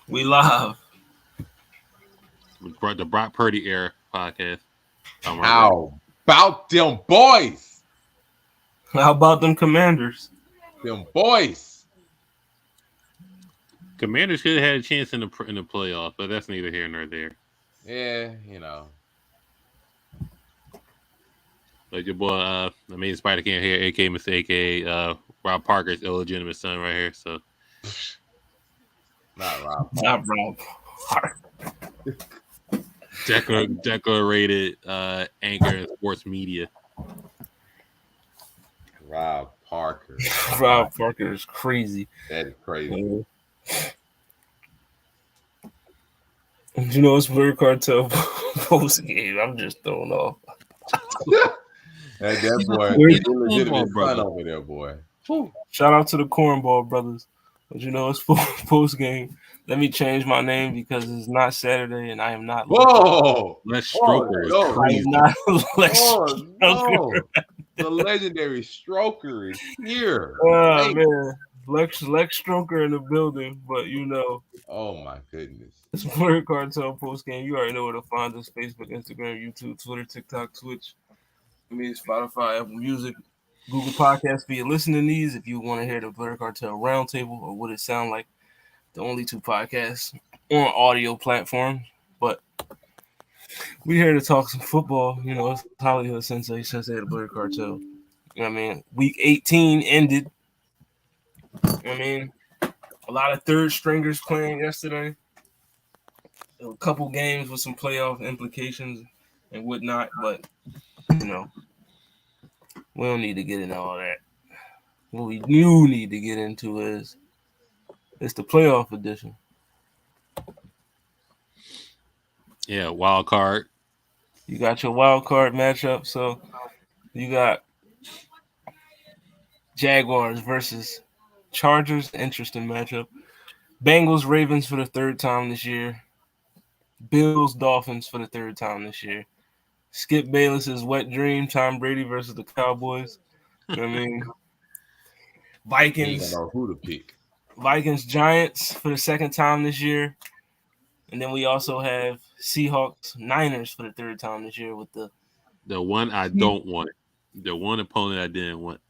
We live. The Brock Purdy era podcast. Right there. How about them boys? How about them Commanders? Them boys. Commanders could have had a chance in the playoffs, but that's neither here nor there. Yeah, Like your boy, Spider Can here, aka Mr. aka Rob Parker's illegitimate son, right here. So not Rob. Not Rob. decorated anchor in sports media. Rob Parker. Rob Parker is crazy. That is crazy. You know, it's Blerd Cartel post game. I'm just thrown off. that boy, illegitimate son over there, boy. Shout out to the Cornball brothers. But you know, it's post game. Let me change my name because it's not Saturday and I am not. Whoa! Lex Stroker is crazy. I am not Lex Stroker. No. The legendary Stroker is here. Oh, man. Lex Stroker in the building, but you know. Oh, my goodness. It's Blerd Cartel post game. You already know where to find us: Facebook, Instagram, YouTube, Twitter, TikTok, Twitch. Spotify, Apple Music, Google Podcasts. For your listening needs, if you want to hear the Blerd Cartel Roundtable or what it sound like, the only two podcasts on audio platforms. But we're here to talk some football. You know, it's Hollywood Sensei the Blerd Cartel. You know what I mean? Week 18 ended. I mean, a lot of third stringers playing yesterday. A couple games with some playoff implications and whatnot, but you know, we don't need to get into all that. What we do need to get into is it's the playoff edition. Yeah, wild card. You got your wild card matchup, so you got Jaguars versus Chargers, interesting matchup. Bengals, Ravens for the third time this year. Bills, Dolphins for the third time this year. Skip Bayless's wet dream, Tom Brady versus the Cowboys. You know what I mean? Vikings. Don't know who to pick. Vikings, Giants for the second time this year. And then we also have Seahawks, Niners for the third time this year with the one I don't want. The one opponent I didn't want.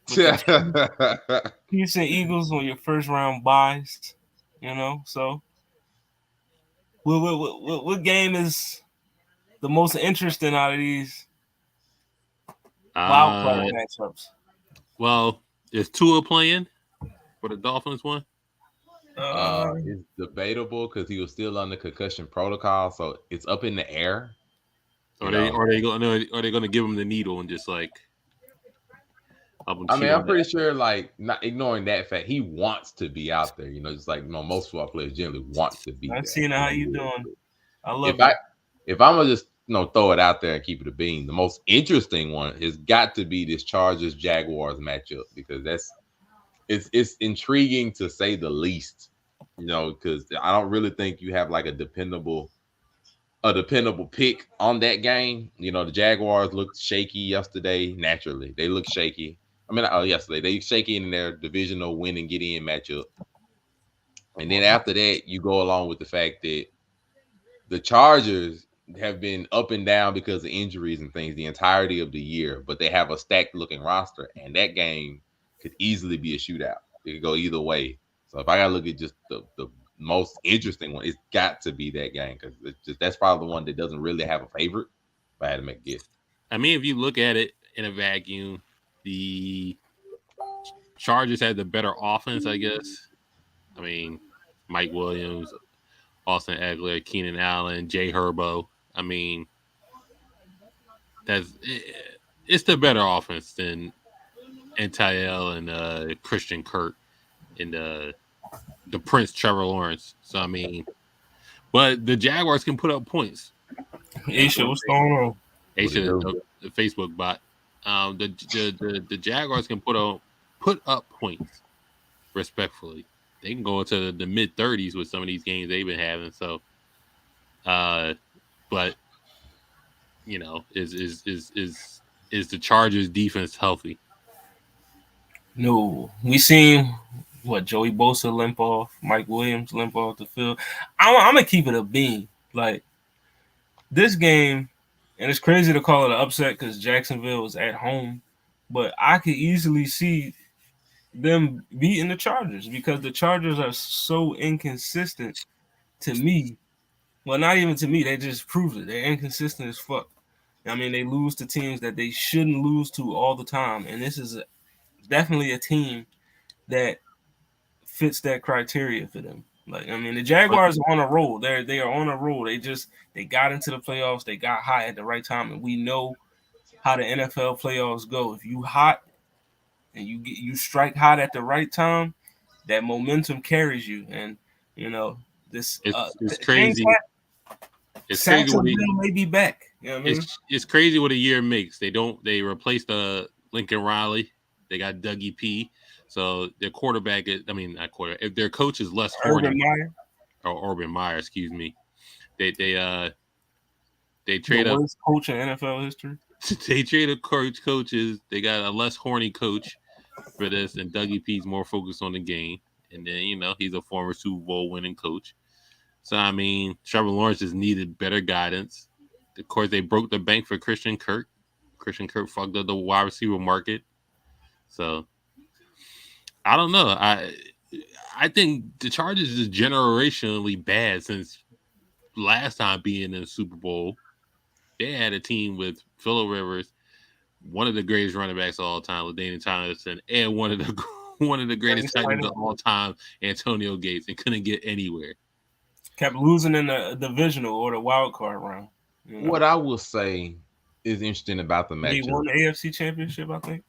Chiefs and Eagles on your first round buys. You know, so what game is the most interesting out of these wild card matchups? Well, is Tua playing for the Dolphins one? It's debatable because he was still under concussion protocol, so it's up in the air. Are they going to give him the needle and just like? I'm pretty sure, like, not ignoring that fact, he wants to be out there. You know, just like most football players generally want to be. I'm seeing how you doing. I love it. If I'm gonna just throw it out there and keep it a bean, the most interesting one has got to be this Chargers Jaguars matchup because it's intriguing to say the least. You know, because I don't really think you have like a dependable pick on that game. You know, the Jaguars looked shaky yesterday. Naturally, they look shaky. I mean, yesterday they shaky in their divisional win and get in matchup. And then after that, you go along with the fact that the Chargers have been up and down because of injuries and things the entirety of the year, but they have a stacked looking roster, and that game could easily be a shootout. It could go either way. So if I gotta look at just the most interesting one, it's got to be that game because that's probably the one that doesn't really have a favorite. If I had to make a guess. I mean, if you look at it in a vacuum, the Chargers had the better offense, I guess. I mean, Mike Williams, Austin Eckler, Keenan Allen, Jay Herbo. I mean, it's the better offense than N.T.L. and Christian Kirk and the Prince Trevor Lawrence. So, I mean, but the Jaguars can put up points. Aisha, what's going on? Aisha, the Facebook bot. The Jaguars can put up points respectfully. They can go into the mid 30s with some of these games they've been having. So, but you know, is the Chargers defense healthy? No, we seen what Joey Bosa limp off, Mike Williams limp off the field. I'm gonna keep it a bean. Like this game, and it's crazy to call it an upset because Jacksonville is at home, but I could easily see them beating the Chargers because the Chargers are so inconsistent to me. Well, not even to me. They just proved it. They're inconsistent as fuck. I mean, they lose to teams that they shouldn't lose to all the time, and this is definitely a team that fits that criteria for them. Like, I mean, the Jaguars are on a roll. They are on a roll. They got into the playoffs. They got hot at the right time, and we know how the NFL playoffs go. If you hot and you strike hot at the right time, that momentum carries you. And you know this It's things crazy. It's crazy what Saxonville may be back. You know what I mean? it's crazy what a year makes. They replaced Lincoln Riley. They got Dougie P. So their quarterback is, I mean, not quarterback. If their coach is less horny, Urban Meyer, excuse me. They trade the up. worst coach in NFL history. They traded coaches. They got a less horny coach for this, and Dougie P's more focused on the game. And then he's a former Super Bowl winning coach. So I mean, Trevor Lawrence just needed better guidance. Of course, they broke the bank for Christian Kirk. Christian Kirk fucked up the wide receiver market. So I don't know. I think the Chargers is generationally bad since last time being in the Super Bowl. They had a team with Phillip Rivers, one of the greatest running backs of all time, LaDainian Tomlinson, and one of the greatest tight ends of all time, Antonio Gates, and couldn't get anywhere. Kept losing in the divisional or the wild card round. What I will say is interesting about the matchup. He won the AFC Championship, I think.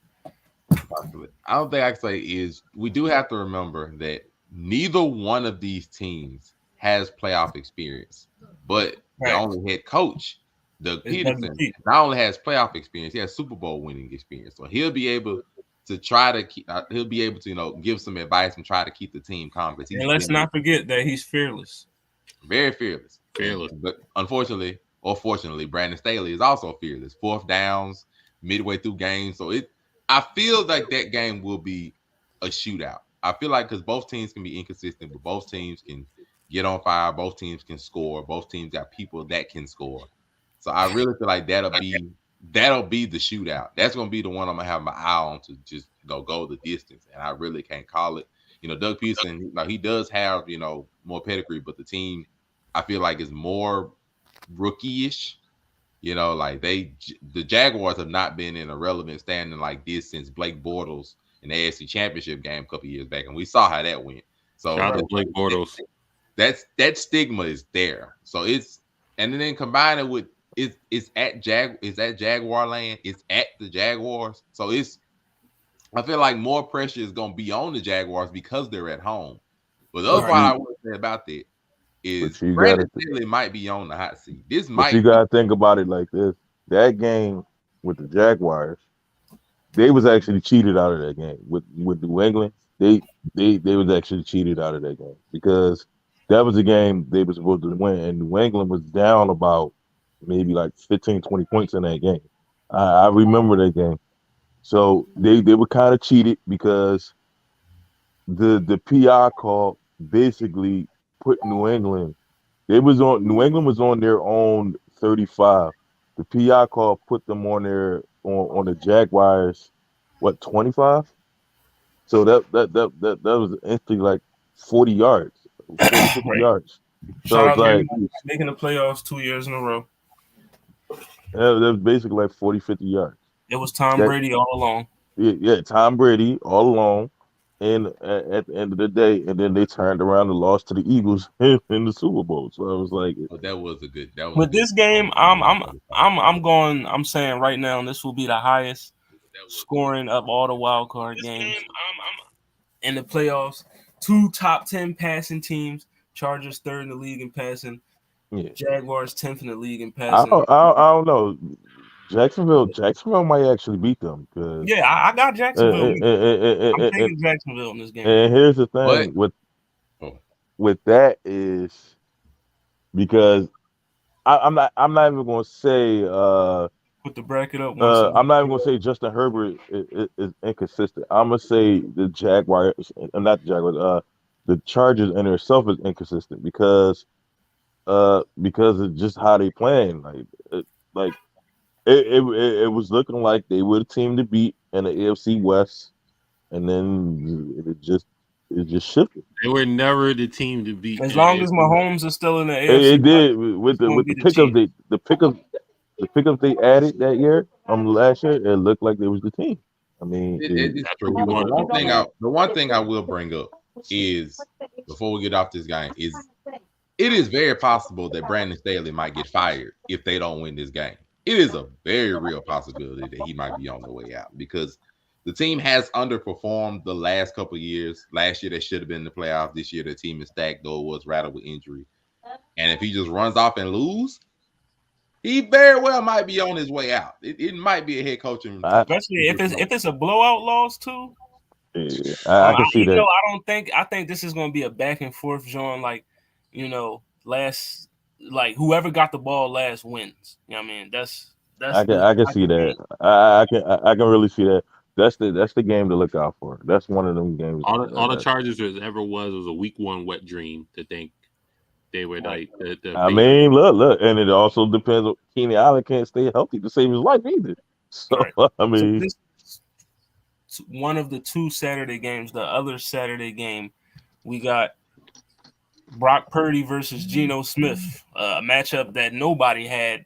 I don't think I can say is we do have to remember that neither one of these teams has playoff experience, but the only head coach, Doug Peterson, not only has playoff experience, he has Super Bowl winning experience. So he'll be able to try to keep. He'll be able to give some advice and try to keep the team calm. And let's not forget that he's fearless. Very fearless. But unfortunately, or fortunately, Brandon Staley is also fearless. Fourth downs, midway through games. So I feel like that game will be a shootout. I feel like because both teams can be inconsistent, but both teams can get on fire. Both teams can score. Both teams got people that can score. So I really feel like that'll be the shootout. That's gonna be the one I'm gonna have my eye on to just go the distance. And I really can't call it. Doug Peterson, he does have more pedigree, but the team I feel like is more rookie-ish. The Jaguars have not been in a relevant standing like this since Blake Bortles in the AFC Championship game a couple years back, and we saw how that went. So shout out to Blake Bortles. That stigma is there. So and then combine it with it's at Jaguar land. It's at the Jaguars. So I feel like more pressure is going to be on the Jaguars because they're at home. But the other part I want to say about that is Brandon Staley might be on the hot seat. You got to think about it like this. That game with the Jaguars, they was actually cheated out of that game. With New England, they was actually cheated out of that game because that was a game they were supposed to win, and New England was down about maybe like 15, 20 points in that game. I remember that game. So they were kind of cheated because the PI call basically put New England. New England was on their own 35. The PI call put them on on the Jaguars 25. So that was instantly like 40 yards, 50 yards. So it's like making the playoffs 2 years in a row. Yeah, that was basically like 40, 50 yards. It was Tom Brady all along. Yeah, Tom Brady all along. And at the end of the day, and then they turned around and lost to the Eagles in the Super Bowl. So I was like, With this game, I'm saying right now, this will be the highest scoring of all the wild card games in the playoffs. 2 top 10 passing teams. Chargers 3rd in the league in passing. Yeah. Jaguars 10th in the league in passing. I don't know. Jacksonville might actually beat them. Yeah, I got Jacksonville. I'm taking Jacksonville in this game. And here's the thing with that is because I'm not even gonna say Put the bracket up. One second. I'm not even gonna say Justin Herbert is inconsistent. I'm gonna say the Jaguars, not the Jaguars. The Chargers in itself is inconsistent because of just how they playing. Like it was looking like they were the team to beat in the AFC West, and then it just shifted. They were never the team to beat. As long as Mahomes is still in the It AFC, did with the pickups the pickups they added that year last year. It looked like they was the team. I mean, It's That's true. what we But wanted. the one thing I will bring up is before we get off this game is it is very possible that Brandon Staley might get fired if they don't win this game. It is a very real possibility that he might be on the way out because the team has underperformed the last couple of years. Last year they should have been in the playoffs. This year the team is stacked, though it was rattled with injury. And if he just runs off and lose, he very well might be on his way out. It might be a head coaching, especially if it's a blowout loss too. Yeah, I can see that. I think this is going to be a back and forth, John. Like, whoever got the ball last wins. You know what I mean? That's I can see that. I can really see that. That's the game to look out for. That's one of them games. All the Chargers ever was a week one wet dream to think they were like the I mean, look, and it also depends. Keenan Allen can't stay healthy to save his life either. So right. I mean, so one of the two Saturday games. The other Saturday game, we got Brock Purdy versus Geno Smith, a matchup that nobody had.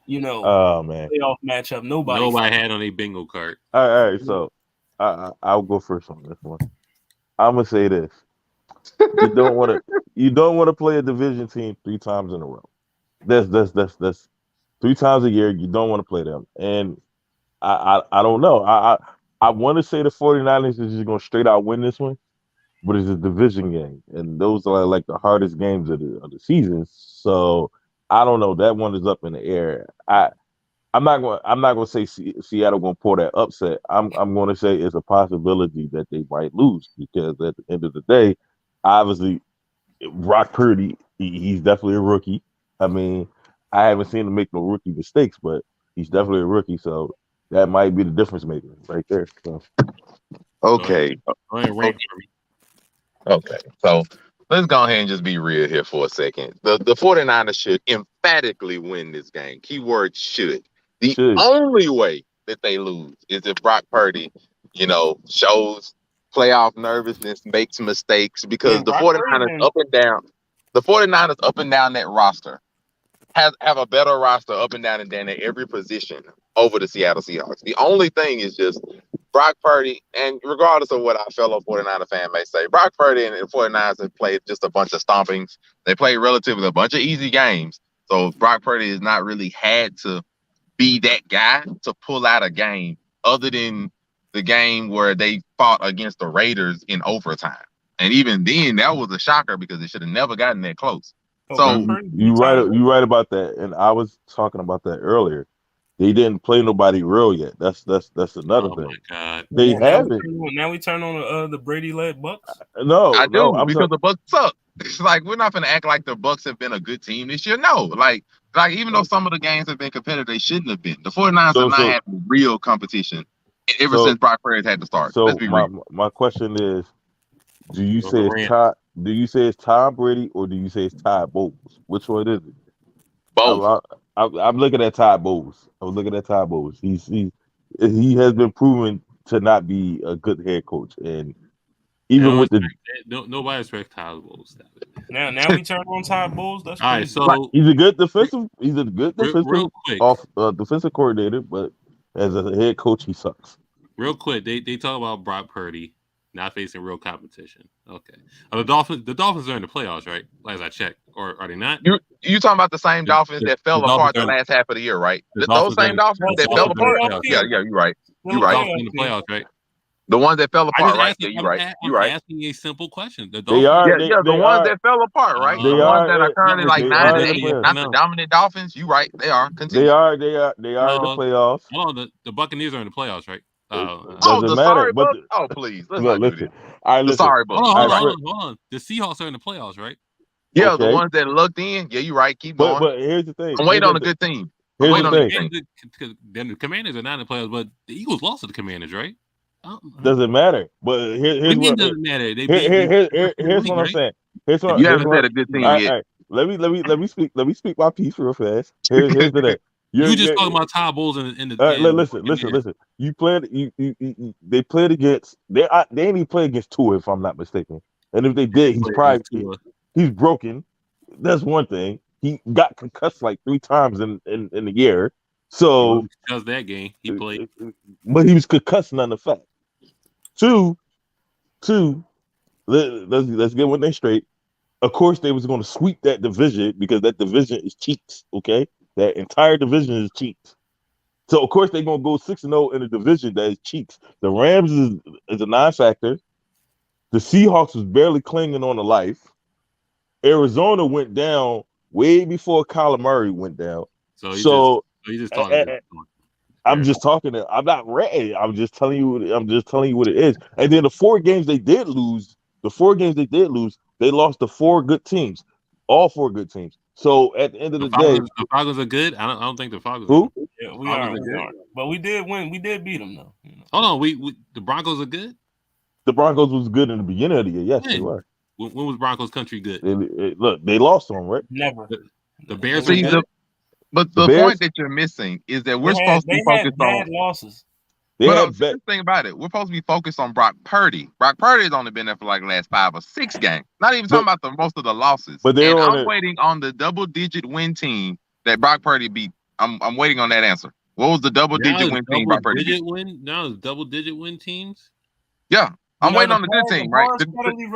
Oh man, playoff matchup. Nobody had on a bingo card. All right. So I'll go first on this one. I'm gonna say this: you don't want to play a division team 3 times in a row. That's 3 times a year. You don't want to play them, and I don't know. I want to say the 49ers is just gonna straight out win this one, but it's a division game, and those are like the hardest games of the season. So I don't know. That one is up in the air. I'm not going to say Seattle going to pull that upset. I'm going to say it's a possibility that they might lose because at the end of the day, obviously, Brock Purdy, he's definitely a rookie. I mean, I haven't seen him make no rookie mistakes, but he's definitely a rookie. So that might be the difference maker right there. So. Okay. Go ahead, rank for me. Okay. So let's go ahead and just be real here for a second. The 49ers should emphatically win this game. Keyword should. The only way that they lose is if Brock Purdy, shows playoff nervousness, makes mistakes, because the 49ers up and down that roster have a better roster up and down at every position over the Seattle Seahawks. The only thing is just Brock Purdy, and regardless of what our fellow 49er fan may say, Brock Purdy and the 49ers have played just a bunch of stompings. They played relatively a bunch of easy games. So Brock Purdy has not really had to be that guy to pull out a game other than the game where they fought against the Raiders in overtime. And even then, that was a shocker because they should have never gotten that close. So you right about that, and I was talking about that earlier. They didn't play nobody real yet. That's another thing. My God. They haven't. Now we turn on the Brady-led Bucks. No, I do because the Bucks suck. It's like we're not gonna act like the Bucks have been a good team this year. No, like even though some of the games have been competitive, they shouldn't have been. The 49ers have not had real competition ever since Brock Purdy had to start. So let's be real. My question is, do you say it's Tom Brady or do you say it's Todd Bowles? Which one is it? Both. I'm looking at Todd Bowles. He has been proven to not be a good head coach, and even with nobody respects Todd Bowles. Now we turn on Todd Bowles. That's all right. So he's a good defensive. He's a good defensive defensive coordinator, but as a head coach, he sucks. Real quick, they talk about Brock Purdy not facing real competition. Okay, the Dolphins are in the playoffs, right? As I checked, or are they not? You talking about the same Dolphins that fell apart the last half of the year, right? Those same Dolphins that fell apart. Yeah, you're right. You're right. In the playoffs, right? The ones that fell apart, right? Yeah, you're right. You're right. Asking a simple question. The ones that fell apart, right? The ones that are currently like 9-8, not the dominant Dolphins. You right. They are. Continue. They are in the playoffs. Oh, the Buccaneers are in the playoffs, right? Doesn't matter. But please. Let's not do this. All right, listen. Sorry, but hold on. The Seahawks are in the playoffs, right? Yeah, the ones that looked in. Yeah, you're right. Keep going. But here's the thing. I'm waiting on a good team. I'm Here's waiting the on thing. thing. Then the Commanders are not in the playoffs, but the Eagles lost to the Commanders, right? Doesn't matter. But here's It what doesn't matter. They here, beat. here, here, They here's beat what I'm right? saying. You Here's haven't what said a good all team right, yet. all right. Let me speak my piece real fast. Here's the thing. You You're, just you're, talking about Todd Bowles in the. listen. You played. They played against. They ain't even played against Tua, if I'm not mistaken. And if they did, he's broken. That's one thing. He got concussed like 3 times in the year. So, Just that game he played. but he was concussed none the fact. Two, let's get one thing straight. Of course, they was going to sweep that division because that division is cheats. Okay, that entire division is cheats. So of course they're gonna go 6-0 in a division that is cheats. The Rams is a non-factor. The Seahawks was barely clinging on to life. Arizona went down way before Kyler Murray went down. So he's just talking. I'm just talking. I'm not ready. I'm just telling you. I'm just telling you what it is. And then the 4 games they did lose. They lost to 4 good teams. All 4 good teams. So at the end of the day, the Falcons are good. I don't think the Falcons. Who? Yeah, we are. But we did win. We did beat them though. Hold on. We the Broncos are good. The Broncos was good in the beginning of the year. Yes, they were. When was Broncos country good? Look, they lost to them, right? Never. The Bears See, are good. but the point that you're missing is that we're supposed to be focused on losses. But the thing about it, we're supposed to be focused on Brock Purdy. Brock Purdy has only been there for like the last 5 or 6 games. Not even talking about most of the losses. But I'm waiting on the double-digit win team that Brock Purdy beat. I'm waiting on that answer. What was the double-digit win team Brock Purdy beat? Now it's double-digit win teams. Yeah, I'm waiting on the good team, right?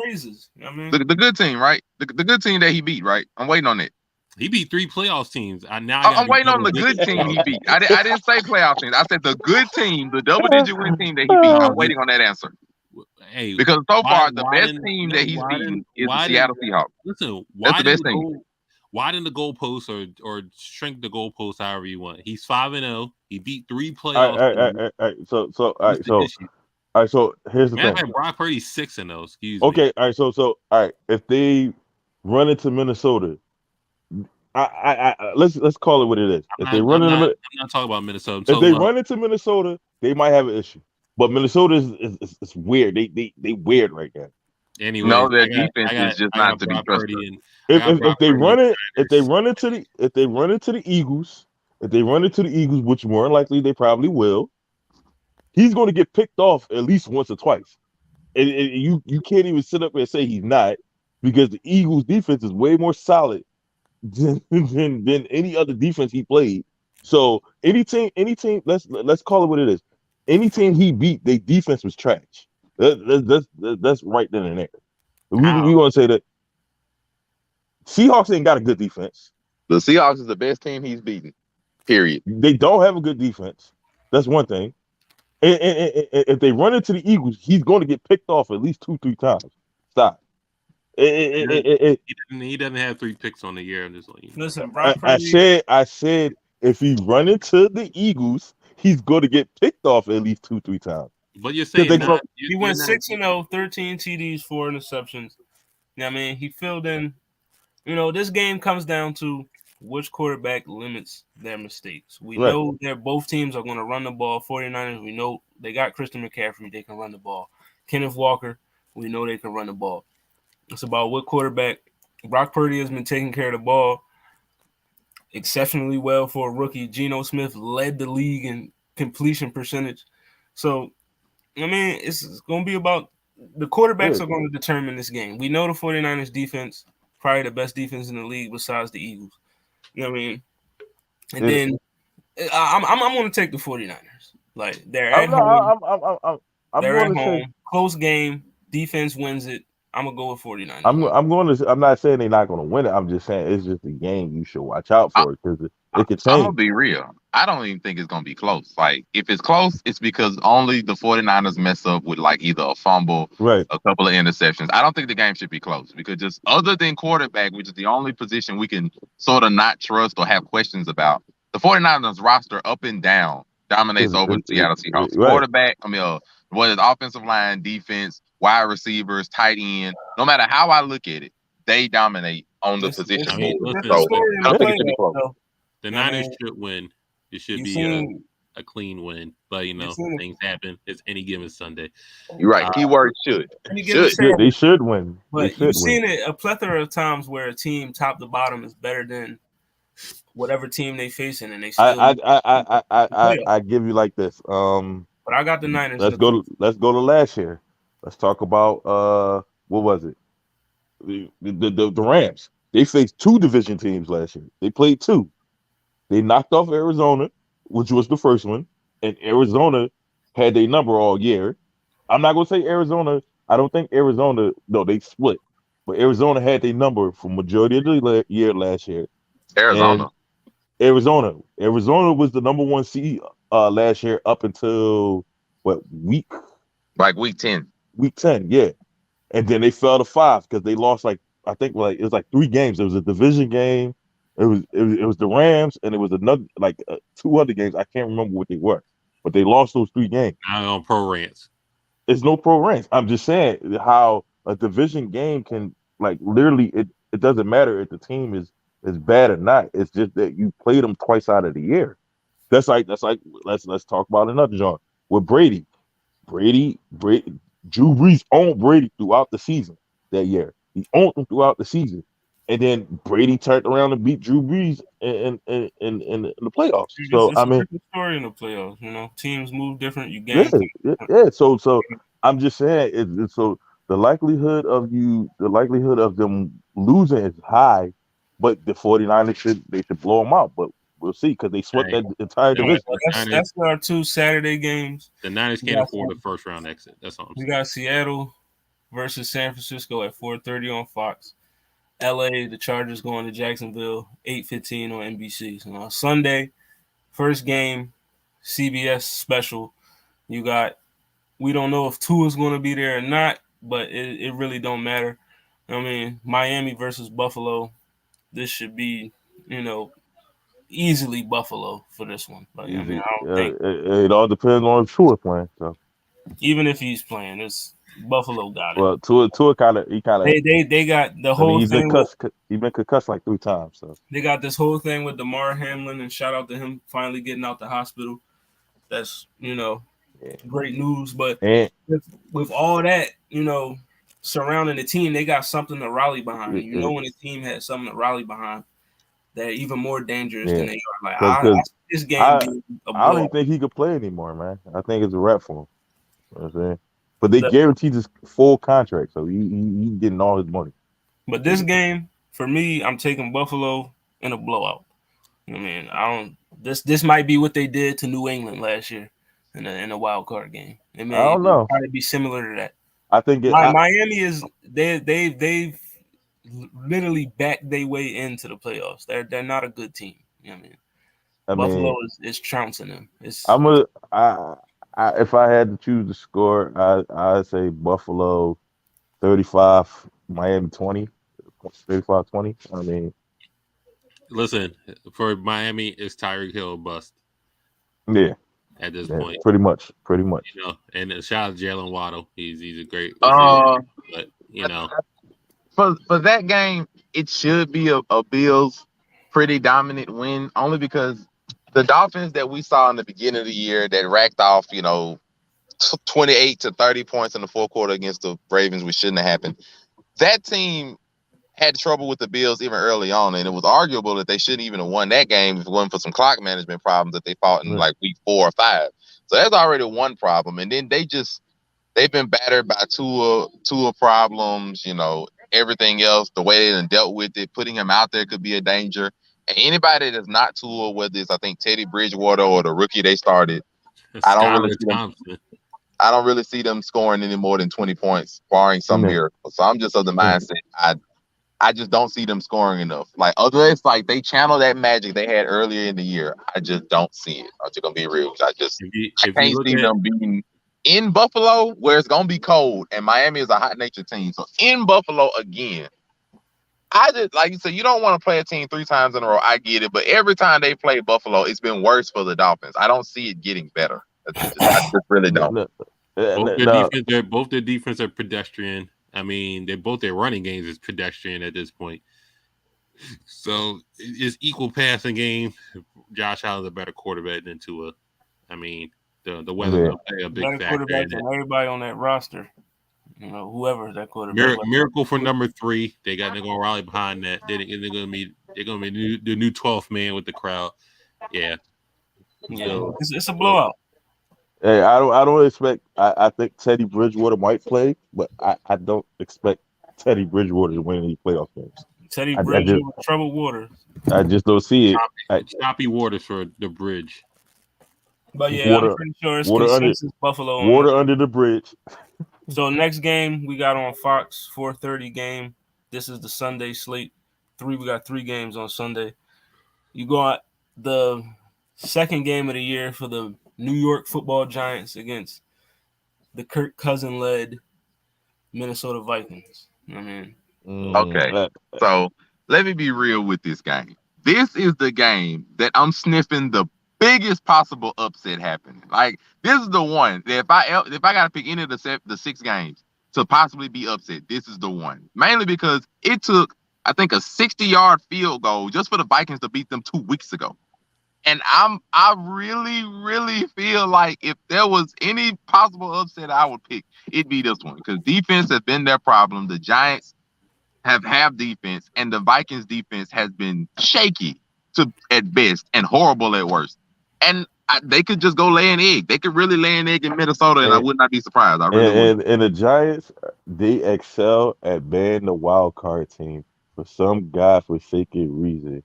Raises. I mean, the good team, right? The good team that he beat, right? I'm waiting on it. He beat 3 playoff teams. I'm waiting on the good team he beat. I didn't say playoff teams. I said the good team, the double-digit win team that he beat. I'm waiting on that answer. Hey, because so far the best team that he's beaten is the Seattle Seahawks. Listen, that's the best team. Widen the goalposts or shrink the goalposts however you want. He's 5-0. He beat 3 playoffs. All right, so here's the thing. Brock Purdy's 6-0. Excuse me. Okay, all right, so all right, if they run into Minnesota. Let's call it what it is. I'm not talking about Minnesota. If they run into Minnesota, they might have an issue. But Minnesota is weird. They weird right now. Anyway, no, their defense is just not to be trusted. If they run into the Eagles, which more than likely they probably will, he's going to get picked off at least once or twice. And you can't even sit up and say he's not, because the Eagles defense is way more solid than any other defense he played. So any team, let's call it what it is. Any team he beat, their defense was trash. That's right then and there. We want to say that Seahawks ain't got a good defense. The Seahawks is the best team he's beaten. Period. They don't have a good defense. That's one thing. And if they run into the Eagles, he's going to get picked off at least 2-3 times. Stop. He doesn't have 3 picks on the year. I'm just like, listen, I said if he run into the Eagles, he's going to get picked off at least 2-3 times. But you're saying he went 6-0, 13 TDs, 4 interceptions. I mean, he filled in. This game comes down to which quarterback limits their mistakes. We know that both teams are going to run the ball. 49ers, we know they got Christian McCaffrey. They can run the ball. Kenneth Walker, we know they can run the ball. It's about what quarterback. Brock Purdy has been taking care of the ball exceptionally well for a rookie. Geno Smith led the league in completion percentage. So, I mean, it's going to be about the quarterbacks are going to determine this game. We know the 49ers defense, probably the best defense in the league besides the Eagles. You know what I mean? And then I'm going to take the 49ers. Like, they're at home. They're at home. Close game. Defense wins it. I'm gonna go with 49ers. I'm not saying they're not gonna win it. I'm just saying it's just a game you should watch out for because it could change. I'm gonna be real. I don't even think it's gonna be close. Like, if it's close, it's because only the 49ers mess up with like either a fumble, a couple of interceptions. I don't think the game should be close because just other than quarterback, which is the only position we can sort of not trust or have questions about, the 49ers roster up and down dominates over the Seattle Seahawks. Quarterback, whether it's offensive line, defense, wide receivers, tight end, no matter how I look at it, they dominate on the position. I don't think it should be close. The You know what I Niners mean? should win. It should You be seen a clean win, but you seen things happen. It's any given Sunday. You're right. Uh, Keyword should. any given Should. Sunday, They should win. They but you've should win. seen it a plethora of times where a team top to bottom is better than whatever team they facing, and they still I make I I I I the I, playoff. I give you like this. But I got the Niners in Let's the go playoff. to last year. Let's talk about what was it? The Rams. They faced two division teams last year. They played two. They knocked off Arizona, which was the first one, and Arizona had their number all year. I'm not gonna say Arizona. I don't think Arizona. No, they split, but Arizona had their number for majority of the year last year. Arizona. And Arizona was the number one seed last year up until what Like week 10. week 10, yeah. And then they fell to 5 because they lost like I think like it was like 3 games. It was a division game. It was the Rams and it was another like 2 other games. I can't remember what they were, but they lost those 3 games. Not on pro rants. It's no pro ranks. I'm just saying how a division game can like literally it doesn't matter if the team is bad or not. It's just that you played them twice out of the year. That's like let's talk about another genre with Brady. Brady, Drew Brees owned Brady throughout the season that year. He owned him throughout the season, and then Brady turned around and beat Drew Brees in the playoffs. So It's I a mean, different story in the playoffs. You know, teams move different. You yeah, game. yeah. So I'm just saying it's so the likelihood of them losing is high, but the 49ers should blow them out, but we'll see because they swept Hey, that entire no, division. That's our 2 Saturday games. the Niners can't afford a first round exit. That's all I'm We saying. got Seattle versus San Francisco at 4:30 on Fox. LA, the Chargers going to Jacksonville, 8:15 on NBC. So on Sunday, first game, CBS special. You got we don't know if Tua's going to be there or not, but it really don't matter. I mean, Miami versus Buffalo. This should be, easily Buffalo for this one. But I mean, Easy. I don't think It all depends on if Tua playing. So, even if he's playing, it's Buffalo got it. well, Tua kind of They got the I mean whole thing. he's been concussed like 3 times. So They got this whole thing with DeMar Hamlin, and shout out to him finally getting out the hospital. That's yeah. great news. But And with all that, surrounding the team, they got something to rally behind. You know, it- when a team has something to rally behind, they're even more dangerous than yeah, they are. Like I because see this game I being a I don't even blowout. think he could play anymore, man. I think it's a wrap for him. You know what I'm saying? But they The- guaranteed his full contract, so he getting all his money. But this game, for me, I'm taking Buffalo in a blowout. I mean, I don't. This might be what they did to New England last year in a wild card game. I mean, I don't know. It might be similar to that. I think Miami is they've literally backed their way into the playoffs. They're not a good team. You know what I mean? I Buffalo mean is trouncing them. It's I'm a I if I had to choose the score, I'd say Buffalo 35, Miami 20, 35-20. I mean, Listen, for Miami, it's Tyreek Hill bust yeah, at this yeah, point. pretty much. And shout out to Jalen Waddle. He's a great Uh, receiver, but for that game, it should be a Bills pretty dominant win, only because the Dolphins that we saw in the beginning of the year that racked off, 28 to 30 points in the fourth quarter against the Ravens, which shouldn't have happened. That team had trouble with the Bills even early on, and it was arguable that they shouldn't even have won that game if it wasn't for some clock management problems that they fought in like week 4 or 5. So that's already one problem. And then they've been battered by Tua problems, everything else, the way they done dealt with it, putting him out there could be a danger. And anybody that's not Tua, whether it's I think Teddy Bridgewater or the rookie they started, I don't really see them scoring any more than 20 points, barring some miracle. So I'm just of the mindset I just don't see them scoring enough. Like otherwise, like they channel that magic they had earlier in the year. I just don't see it. I'm just gonna be real. I can't see them being in Buffalo where it's gonna be cold, and Miami is a hot natured team. So in Buffalo again, I just like you said, you don't want to play a team 3 times in a row. I get it, but every time they play Buffalo, it's been worse for the Dolphins. I don't see it getting better. I just really don't. Both their defense are pedestrian. I mean, both their running games is pedestrian at this point. So it's equal passing game. Josh Allen's a better quarterback than Tua. I mean, the weather's Yeah. gonna play a big Better factor quarterback in it. than everybody on that roster. Whoever that quarterback. Miracle for number 3. They got they're gonna rally behind that. They're gonna be the new 12th man with the crowd. Yeah. Yeah, So it's a blowout. Hey, I don't expect. I think Teddy Bridgewater might play, but I don't expect Teddy Bridgewater to win any playoff games. Teddy I just Bridgewater, troubled waters. I just don't see it. choppy waters for the bridge. But yeah, I'm Water pretty sure it's water under consensus Buffalo on water that. under the bridge. So next game we got on Fox 4:30 game. This is the Sunday slate. We got 3 games on Sunday. You got the second game of the year for the New York Football Giants against the Kirk Cousin led Minnesota Vikings. I mean, Okay. So let me be real with this game. This is the game that I'm sniffing the biggest possible upset happening. Like, this is the one that if I gotta pick any of the 6 games to possibly be upset, this is the one. Mainly because it took, I think, a 60-yard field goal just for the Vikings to beat them 2 weeks ago. And I really, really feel like if there was any possible upset I would pick, it'd be this one. Because defense has been their problem. The Giants have defense, and the Vikings defense has been shaky at best and horrible at worst. And they could just go lay an egg. They could really lay an egg in Minnesota, and I would not be surprised. I really would. And the Giants, they excel at being the wild card team for some godforsaken reason.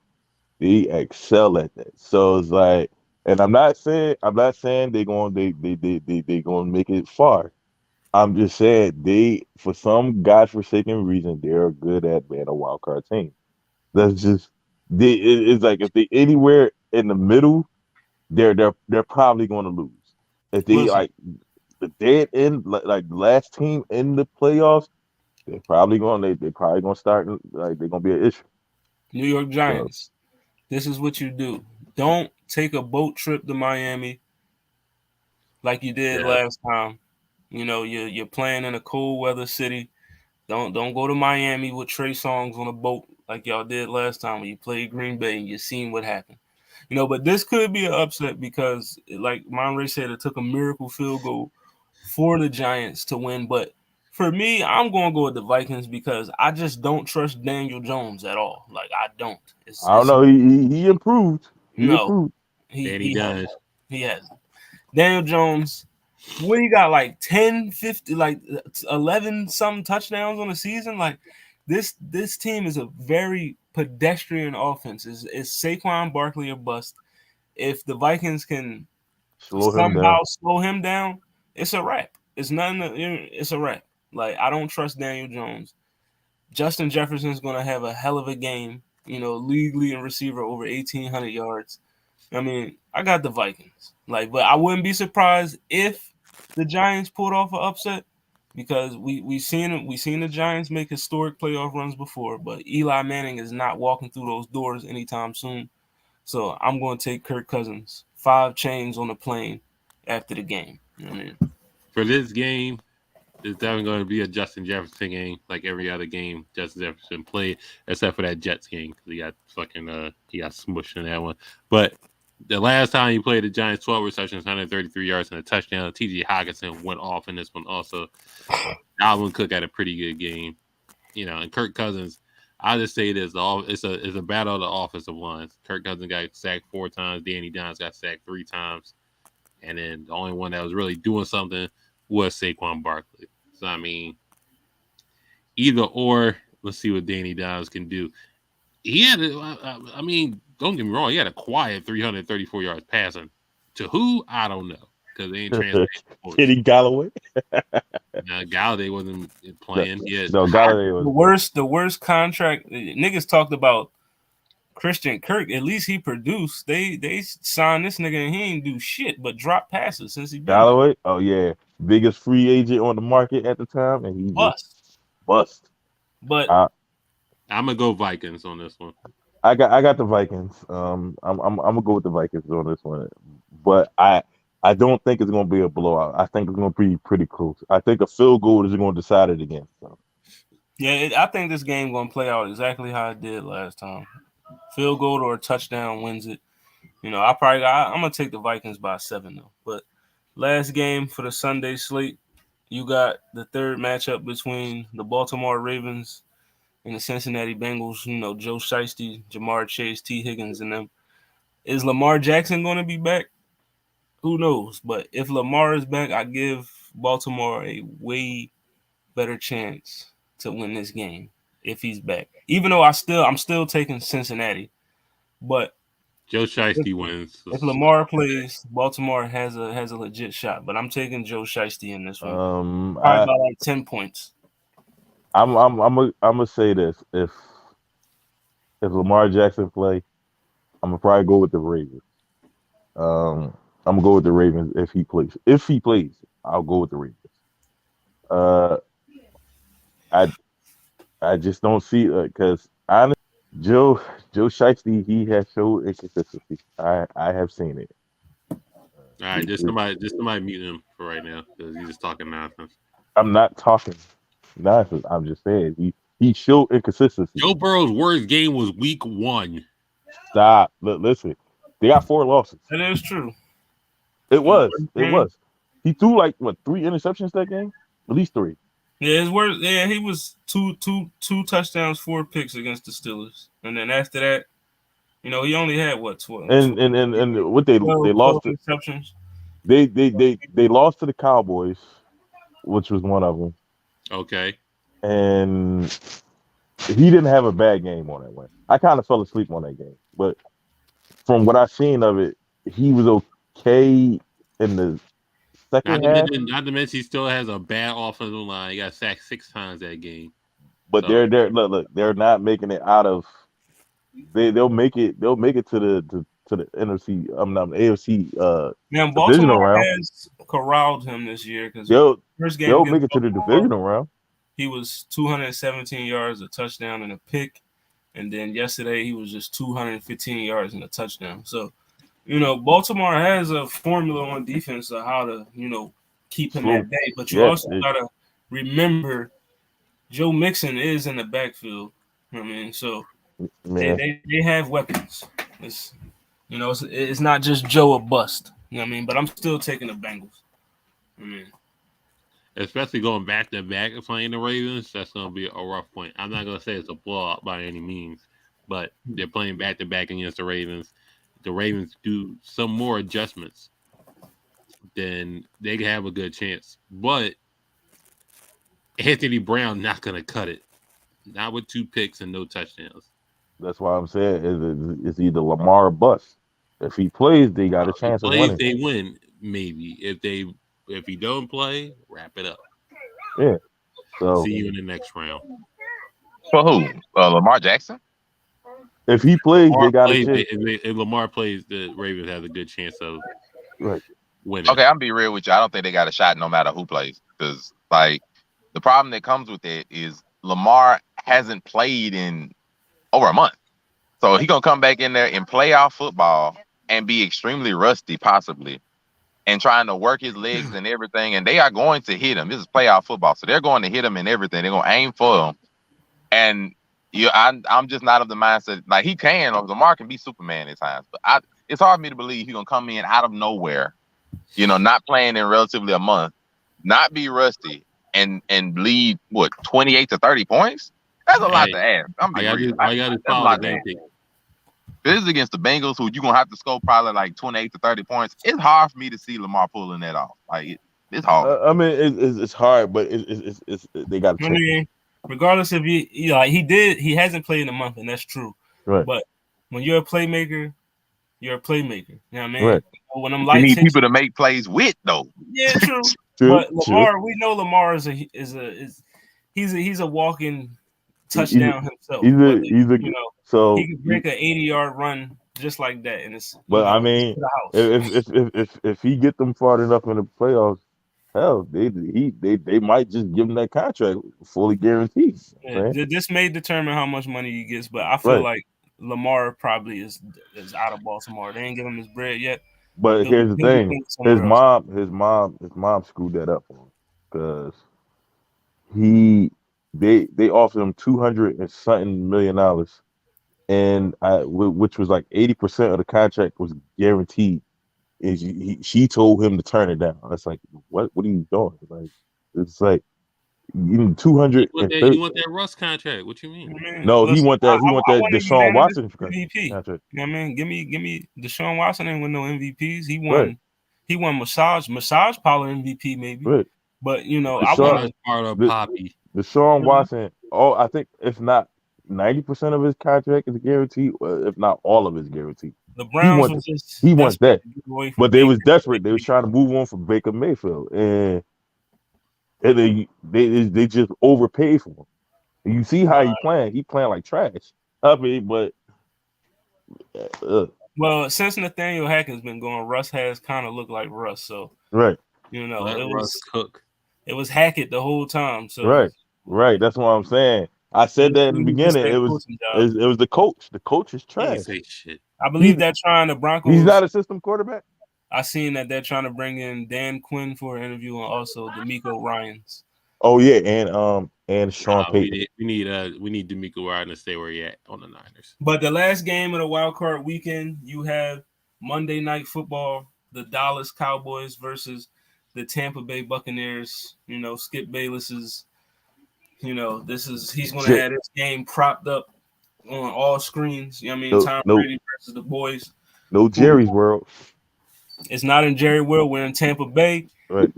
They excel at that. So it's like, and I'm not saying they gonna make it far. I'm just saying they, for some godforsaken reason, they're good at being a wild card team. That's just it's like if they anywhere in the middle, they're probably going to lose. If they listen, like the dead end, like the last team in the playoffs, they probably gonna start like they're gonna be an issue. New York Giants, this is what you do. Don't take a boat trip to Miami like you did last time. You're playing in a cold weather city. Don't go to Miami with Trey Songz on a boat like y'all did last time when you played Green Bay and you seen what happened. But this could be an upset because, like Monray said, it took a miracle field goal for the Giants to win. But for me, I'm going to go with the Vikings because I just don't trust Daniel Jones at all. Like, I don't. I don't know. He improved. He No, improved. He does. He has. Daniel Jones, what he got, like 10, 50, like 11 some touchdowns on the season? Like, this team is a very pedestrian offense. Is Saquon Barkley a bust? If the Vikings can somehow slow him down, it's a wrap. It's nothing. It's a wrap. Like, I don't trust Daniel Jones. Justin Jefferson's going to have a hell of a game. League leading receiver over 1,800 yards. I mean, I got the Vikings. But I wouldn't be surprised if the Giants pulled off an upset because we seen the Giants make historic playoff runs before, but Eli Manning is not walking through those doors anytime soon. So I'm going to take Kirk Cousins. 5 chains on the plane after the game. You know what I mean? For this game, it's definitely going to be a Justin Jefferson game, like every other game Justin Jefferson played, except for that Jets game because he got smushed in that one. But the last time he played the Giants, 12 receptions, 133 yards, and a touchdown. T.J. Hockenson went off in this one also. Alvin Cook had a pretty good game, and Kirk Cousins. I'll just say this: it's a battle of the offensive lines. Kirk Cousins got sacked 4 times. Danny Dimes got sacked 3 times, and then the only one that was really doing something was Saquon Barkley. So I mean, either or. Let's see what Danny Dimes can do. He had, I mean, don't get me wrong. He had a quiet 334 yards passing. To who? I don't know because they ain't translated. Kenny Galloway. Galladay wasn't playing. Galladay was the worst contract. Niggas talked about Christian Kirk. At least he produced. They signed this nigga and he ain't do shit but drop passes since he been Galloway. There. Oh yeah, biggest free agent on the market at the time, and he bust. But I'm gonna go Vikings on this one. I got the Vikings. I'm gonna go with the Vikings on this one, but I don't think it's gonna be a blowout. I think it's gonna be pretty close. I think a field goal is gonna decide it again. So. Yeah, I think this game gonna play out exactly how it did last time. Field goal or a touchdown wins it. I'm gonna take the Vikings by 7 though. But last game for the Sunday slate, you got the third matchup between the Baltimore Ravens and the Cincinnati Bengals. Joe Shiesty, Jamar Chase, T. Higgins, and them. Is Lamar Jackson going to be back? Who knows? But if Lamar is back, I give Baltimore a way better chance to win this game if he's back. Even though I'm still taking Cincinnati, but Joe Shiesty wins. if Lamar plays, Baltimore has a legit shot. But I'm taking Joe Shiesty in this one. Probably by like 10 points. I'm gonna say this: if Lamar Jackson play, I'm gonna probably go with the Ravens. I'm gonna go with the Ravens if he plays. If he plays, I'll go with the Ravens. I just don't see because honestly, Joe Shiesty, he has showed inconsistency. I have seen it. All right, just somebody mute him for right now because he's just talking nonsense. I'm not talking nonsense. I'm just saying he showed inconsistency. Joe Burrow's worst game was week 1. Stop. Listen, they got 4 losses. That is true. It was. He threw like 3 interceptions that game, at least 3. Yeah, his worst. Yeah, he was two touchdowns, 4 picks against the Steelers, and then after that, he only had 12. And what they lost to interceptions. They lost to the Cowboys, which was one of them. Okay. And he didn't have a bad game on that one. I kind of fell asleep on that game, but from what I've seen of it, he was okay in the second half. Not to mention he still has a bad offensive line. He got sacked 6 times that game. But they're they're not making it out of. They'll make it to the NFC. AFC. Now Baltimore has corralled him this year because first game they'll make it to the divisional round. He was 217 yards, a touchdown, and a pick. And then yesterday, he was just 215 yards and a touchdown. So, Baltimore has a formula on defense of how to, keep him at bay. But you also got to remember Joe Mixon is in the backfield. So they have weapons. It's not just Joe or bust. But I'm still taking the Bengals. Especially going back to back and playing the Ravens, that's going to be a rough point. I'm not going to say it's a blowout by any means, but they're playing back to back against the Ravens. The Ravens do some more adjustments, then they can have a good chance. But Anthony Brown not going to cut it, not with 2 picks and no touchdowns. That's why I'm saying it's either Lamar or bust. If he plays, they got a chance of winning. They win, maybe. If he don't play, wrap it up. Yeah. So see you in the next round. For who? Lamar Jackson? If he plays, they got a chance. If Lamar plays, the Ravens have a good chance of winning. Okay, I'm be real with you. I don't think they got a shot no matter who plays. Because the problem that comes with it is Lamar hasn't played in over a month. So he's gonna come back in there and play our football and be extremely rusty, possibly. And trying to work his legs and everything, and they are going to hit him. This is playoff football, so they're going to hit him and everything. They're going to aim for him, and I'm just not of the mindset like he can, or Lamar can be Superman at times. But it's hard for me to believe he's going to come in out of nowhere, not playing in relatively a month, not be rusty, and lead 28 to 30 points. That's a lot to ask. I got to follow that. This is against the Bengals, who you're going to have to score probably like 28 to 30 points. It's hard for me to see Lamar pulling that off. It's hard. It's hard, but it's they got to regardless if he hasn't played in a month, and that's true. Right. But when you're a playmaker, you're a playmaker. You know what I mean? Right. When I'm you need people to make plays with, though. Yeah, true. But Lamar, we know Lamar is a walking touchdown himself. So he can break an 80-yard run just like that, and it's. But if he get them far enough in the playoffs, hell, they might just give him that contract fully guaranteed. Yeah, this may determine how much money he gets, but I feel like Lamar probably is out of Baltimore. They ain't give him his bread yet. But here's the thing: his mom screwed that up for him because they offered him 200 and something $1 million, and which was like 80% of the contract was guaranteed. And she told him to turn it down. That's like, what are you doing? Like, it's like you You 230. want that Russ contract? What you mean? I mean, No, listen, he want I that want to be Deshaun unanimous Watson MVP. contract. You know what I mean? Give me Deshaun Watson ain't win no MVPs. Right. He won massage parlor MVP maybe. Right. But you know, I Deshaun, want Part of the Poppy. Deshaun Watson. Oh, I think if not 90% of his contract is guaranteed, if not all of his guaranteed. the Browns was just He wants desperate that, to get away from but they Baker. was desperate. They was trying to move on from Baker Mayfield, and they just overpaid for him. And you see how he playing? He playing like trash. I mean, but Well, since Nathaniel Hackett's been going, Russ has kind of looked like Russ. So right, you know, Let Russ cook. it was Hackett the whole time. So right. That's what I'm saying. I said that in the beginning. It was the coach. The coach is He ain't trash. say shit. I believe they're trying the Broncos. He's not a system quarterback. I seen that they're trying to bring in Dan Quinn for an interview and also D'Amico Ryans. Oh yeah, and Sean Payton. We need D'Amico Ryan to stay where he at on the Niners. But the last game of the wild card weekend, you have Monday Night Football, the Dallas Cowboys versus the Tampa Bay Buccaneers. You know, Skip Bayless is, he's going to have this game propped up on all screens. You know what I mean? Tom Brady versus the boys. No Jerry's world. It's not in Jerry World. We're in Tampa Bay. Right.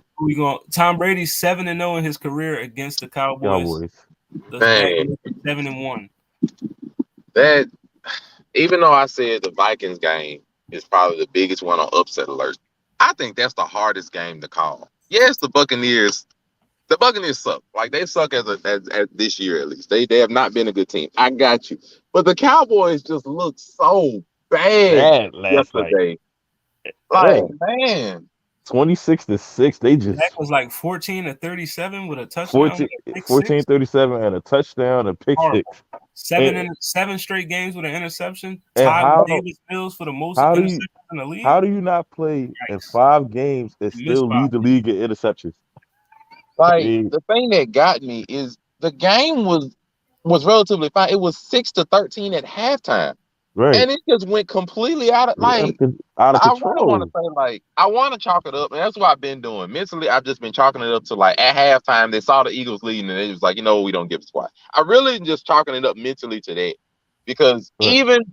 Tom Brady's 7-0 in his career against the Cowboys. The 7-1. That, even though I said the Vikings game is probably the biggest one on upset alert, I think that's the hardest game to call. Yes, the Buccaneers suck. Like, they suck as this year at least. They have not been a good team. I got you. But the Cowboys just looked so bad yesterday. Like, man. 26-6. They just that was like 14-37 with a touchdown. 14-37 and a touchdown, a pick six. Seven straight games with an interception. Tied with Davis Mills for the most interceptions in the league. How do you not play in 5 games and still lead the league in interceptions? Like, the thing that got me is the game was relatively fine. It was 6-13 at halftime. Right. And it just went completely out of control. I really want to say, like, I want to chalk it up, and that's what I've been doing. Mentally, I've just been chalking it up to, like, at halftime, they saw the Eagles leading, and they was like, we don't give a squat. I really just chalking it up mentally to that, because even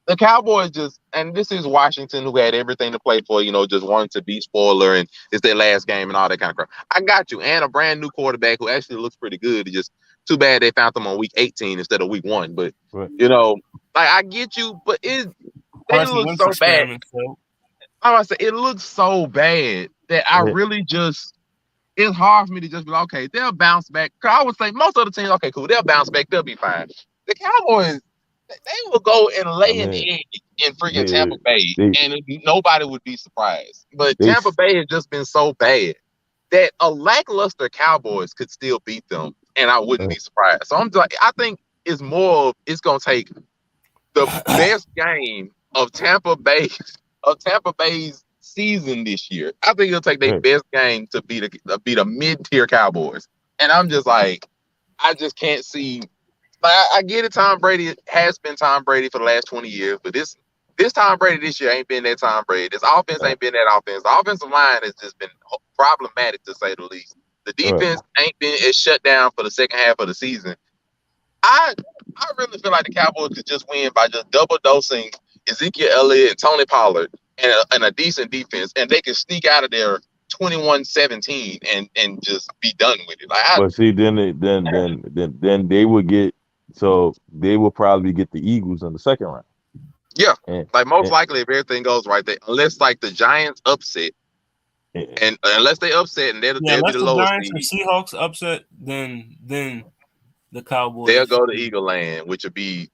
the Cowboys and this is Washington, who had everything to play for, just wanting to be spoiler, and it's their last game and all that kind of crap. I got you, and a brand new quarterback who actually looks pretty good. It's just too bad they found them on week 18 instead of week 1, but, like, I get you, but they look so bad. I say it looks so bad that I really it's hard for me to just be like, okay, they'll bounce back. Cause I would say most of the teams, okay, cool, they'll bounce back, they'll be fine. The Cowboys, they will go and lay an egg in freaking Tampa Bay, and nobody would be surprised. But Tampa Bay has just been so bad that a lackluster Cowboys could still beat them, and I wouldn't be surprised. So I think it's gonna take the best game of Tampa Bay's season this year. I think it'll take their best game to beat a mid-tier Cowboys. And I'm just like, I just can't see. Like, I get it. Tom Brady has been Tom Brady for the last 20 years, but this Tom Brady this year ain't been that Tom Brady. This offense ain't been that offense. The offensive line has just been problematic, to say the least. The defense ain't been as shut down for the second half of the season. I really feel like the Cowboys could just win by just double dosing Ezekiel Elliott and Tony Pollard and a decent defense, and they can sneak out of there 21-17 and just be done with it. But see, then they would get, so they will probably get the Eagles in the second round. Yeah, most likely if everything goes right, unless like the Giants upset, and unless they upset and they'll be the lowest Giants or Seahawks upset, then the Cowboys, they'll go to Eagle Land, which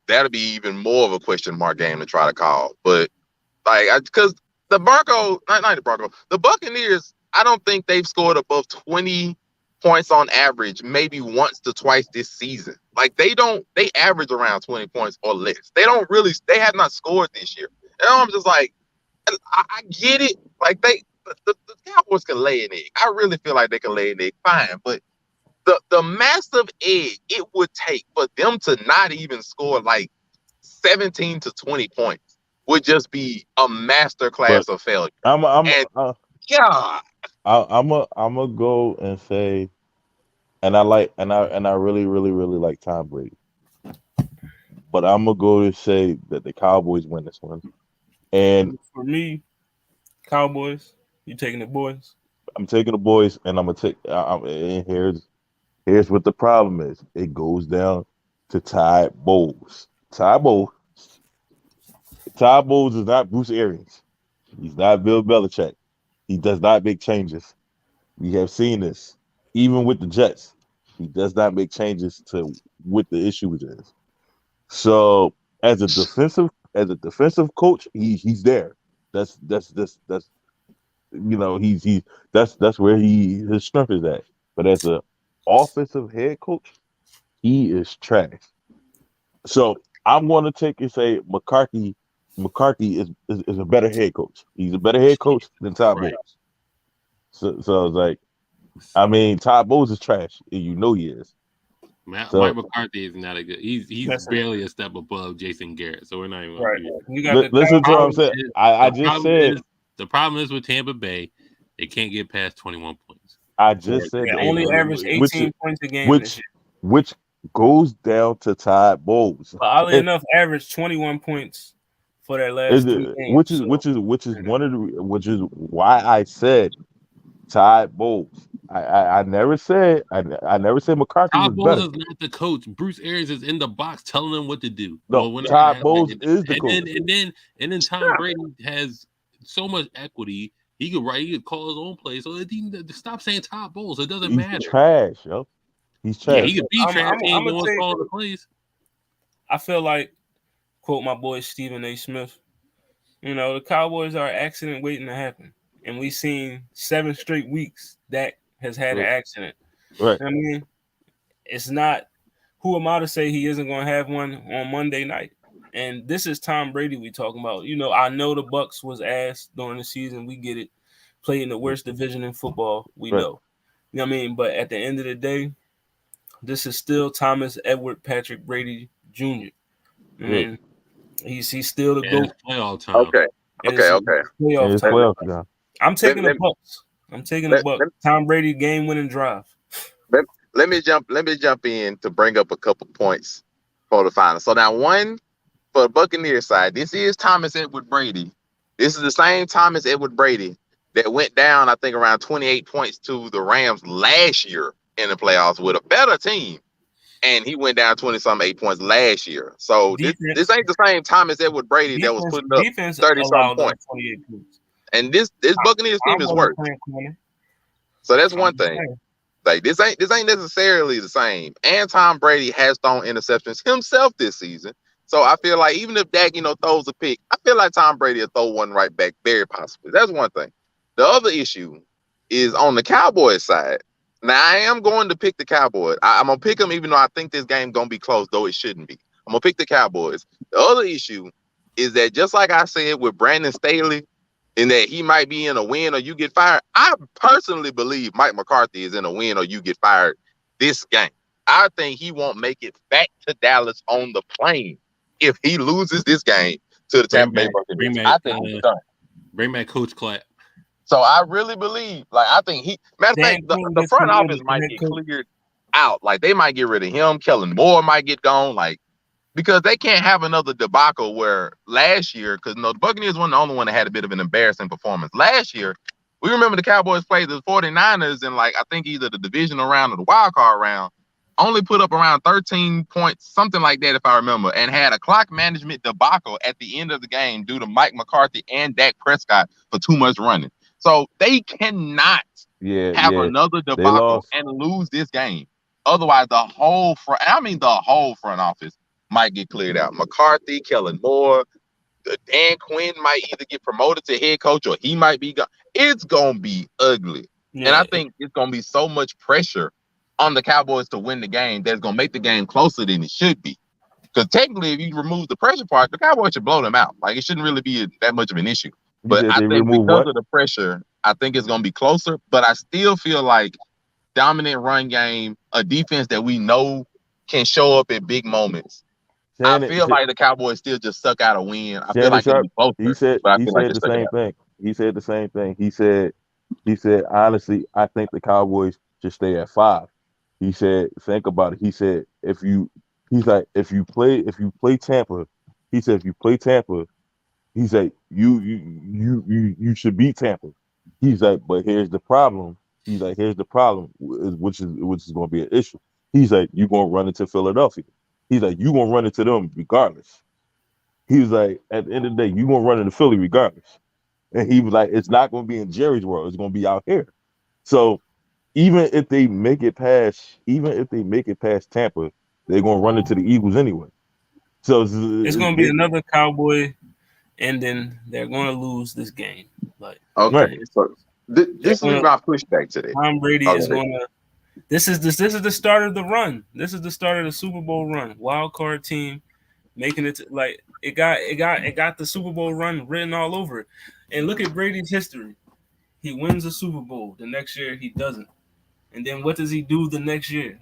that'll be even more of a question mark game to try to call. But because the Buccaneers, I don't think they've scored above 20 points on average, maybe once to twice this season. Like, they average around 20 points or less. They have not scored this year. And I'm just like, I get it. Like, the Cowboys can lay an egg. I really feel like they can lay an egg fine, but the massive edge it would take for them to not even score like 17 to 20 points would just be a master But class of failure. I'm And God, I'm a go and say, and I really like Tom Brady, but I'm gonna go to say that the Cowboys win this one, and For me, Cowboys, you taking the boys? I'm taking the boys, and I'm gonna take. And here's what the problem is. It goes down to Ty Bowles. Ty Bowles is not Bruce Arians. He's not Bill Belichick. He does not make changes. We have seen this, even with the Jets. He does not make changes to what the issue is. So as a defensive coach, he's there. That's he's that's where his strength is at. But as a offensive head coach, he is trash. So I'm going to take and say McCarthy. McCarthy is a better head coach. He's a better head coach than Todd Right. Bowles. So it's like, I mean, Todd Bowles is trash, and you know he is. So Mike McCarthy is not a good. He's Listen. barely a step above Jason Garrett, so we're not even. Right. Gonna You got the listen to what I'm Cowboys. saying. I just said the problem is with Tampa Bay, they can't get past 21 points. I just said They that. only Which- averaged 18 points a game this which year. which goes down to Todd Bowles. But oddly enough, averaged 21 points for their last Is three it- games. which is one of the which is why I said Todd Bowles. I never said McCarthy Todd was Bowles better. is not the coach. Bruce Arians is in the box telling them what to do. No, when Todd that Bowles happens, is the and coach. then Tom Brady has so much equity. He could call his own play. So stop saying Todd Bowles. It doesn't He's matter. trash, yo. He's Yeah, trash. he could be I'm- trash. I'm- He ain't I'ma the one tell you- calling the plays. I feel like, quote my boy Stephen A. Smith, the Cowboys are an accident waiting to happen. And we've seen 7 straight weeks that has had an accident. Right. I mean, it's not, who am I to say he isn't going to have one on Monday night? And this is Tom Brady we talking about. I know the Bucks was ass during the season. We get it. Playing the worst division in football, we Right. know. You know what I mean? But at the end of the day, this is still Thomas Edward Patrick Brady Jr. I mean, he's still the And GOAT. it's playoff time. okay, And okay, it's okay. playoff And it's time. playoff now. I'm taking the Let- Bucks. I'm taking the Bucks. Tom Brady game-winning drive. Let me jump in to bring up a couple points for the final. So now, one for the Buccaneers side, this is Thomas Edward Brady. This is the same Thomas Edward Brady that went down, I think, around 28 points to the Rams last year in the playoffs with a better team. And he went down 20-some 8 points last year. So this ain't the same Thomas Edward Brady that was putting up defense 30-some allowed them points. 28 points. And this Buccaneers team is worse. So that's one thing. Like this ain't necessarily the same. And Tom Brady has thrown interceptions himself this season. So I feel like even if Dak, throws a pick, I feel like Tom Brady will throw one right back, very possibly. That's one thing. The other issue is on the Cowboys side. Now I am going to pick the Cowboys. I'm gonna pick them, even though I think this game gonna be close, though it shouldn't be. I'm gonna pick the Cowboys. The other issue is that just like I said with Brandon Staley, in that he might be in a win or you get fired. I personally believe Mike McCarthy is in a win or you get fired this game. I think he won't make it back to Dallas on the plane if he loses this game to the Tampa Bay Buccaneers. I think he's done. Bring back Coach Clapp. So I really believe, I think matter of fact, the front office might get cleared out. Like they might get rid of him. Kellen Moore might get gone. Because they can't have another debacle where last year, because the Buccaneers weren't the only one that had a bit of an embarrassing performance. Last year, we remember the Cowboys played the 49ers in I think either the divisional round or the wild card round, only put up around 13 points, something like that if I remember, and had a clock management debacle at the end of the game due to Mike McCarthy and Dak Prescott for too much running. So they cannot have another debacle and lose this game. Otherwise, the whole front office might get cleared out. McCarthy, Kellen Moore, Dan Quinn might either get promoted to head coach or he might be gone. It's going to be ugly. Yeah. And I think it's going to be so much pressure on the Cowboys to win the game that's going to make the game closer than it should be. Because technically, if you remove the pressure part, the Cowboys should blow them out. It shouldn't really be that much of an issue. But I think because of the pressure, I think it's going to be closer. But I still feel like dominant run game, a defense that we know can show up at big moments. I Shannon, feel like the Cowboys still just suck out a win. I feel Shannon like it'll Sharp, be closer, but I he feel like said they're the sucking same out. thing. He said the same thing. He said honestly, I think the Cowboys should stay at 5. He said, think about it. He said he's like if you play Tampa, he said if you play Tampa, he's like you should beat Tampa. He's like, but here's the problem. He's like, here's the problem, which is going to be an issue. He's like, you're going to run into Philadelphia. He's like, you're going to run into them regardless. He was like, at the end of the day, you're going to run into Philly regardless. And he was like, it's not going to be in Jerry's world. It's going to be out here. So even if they make it past Tampa, they're going to run into the Eagles anyway. So It's going to be another Cowboy, and then they're going to lose this game. Like, Okay, right. so this is my pushback to that. Tom Brady is going to. This is the start of the run. This is the start of the Super Bowl run. Wild card team making it like it got the Super Bowl run written all over it. And look at Brady's history. He wins the Super Bowl. The next year he doesn't. And then what does he do the next year?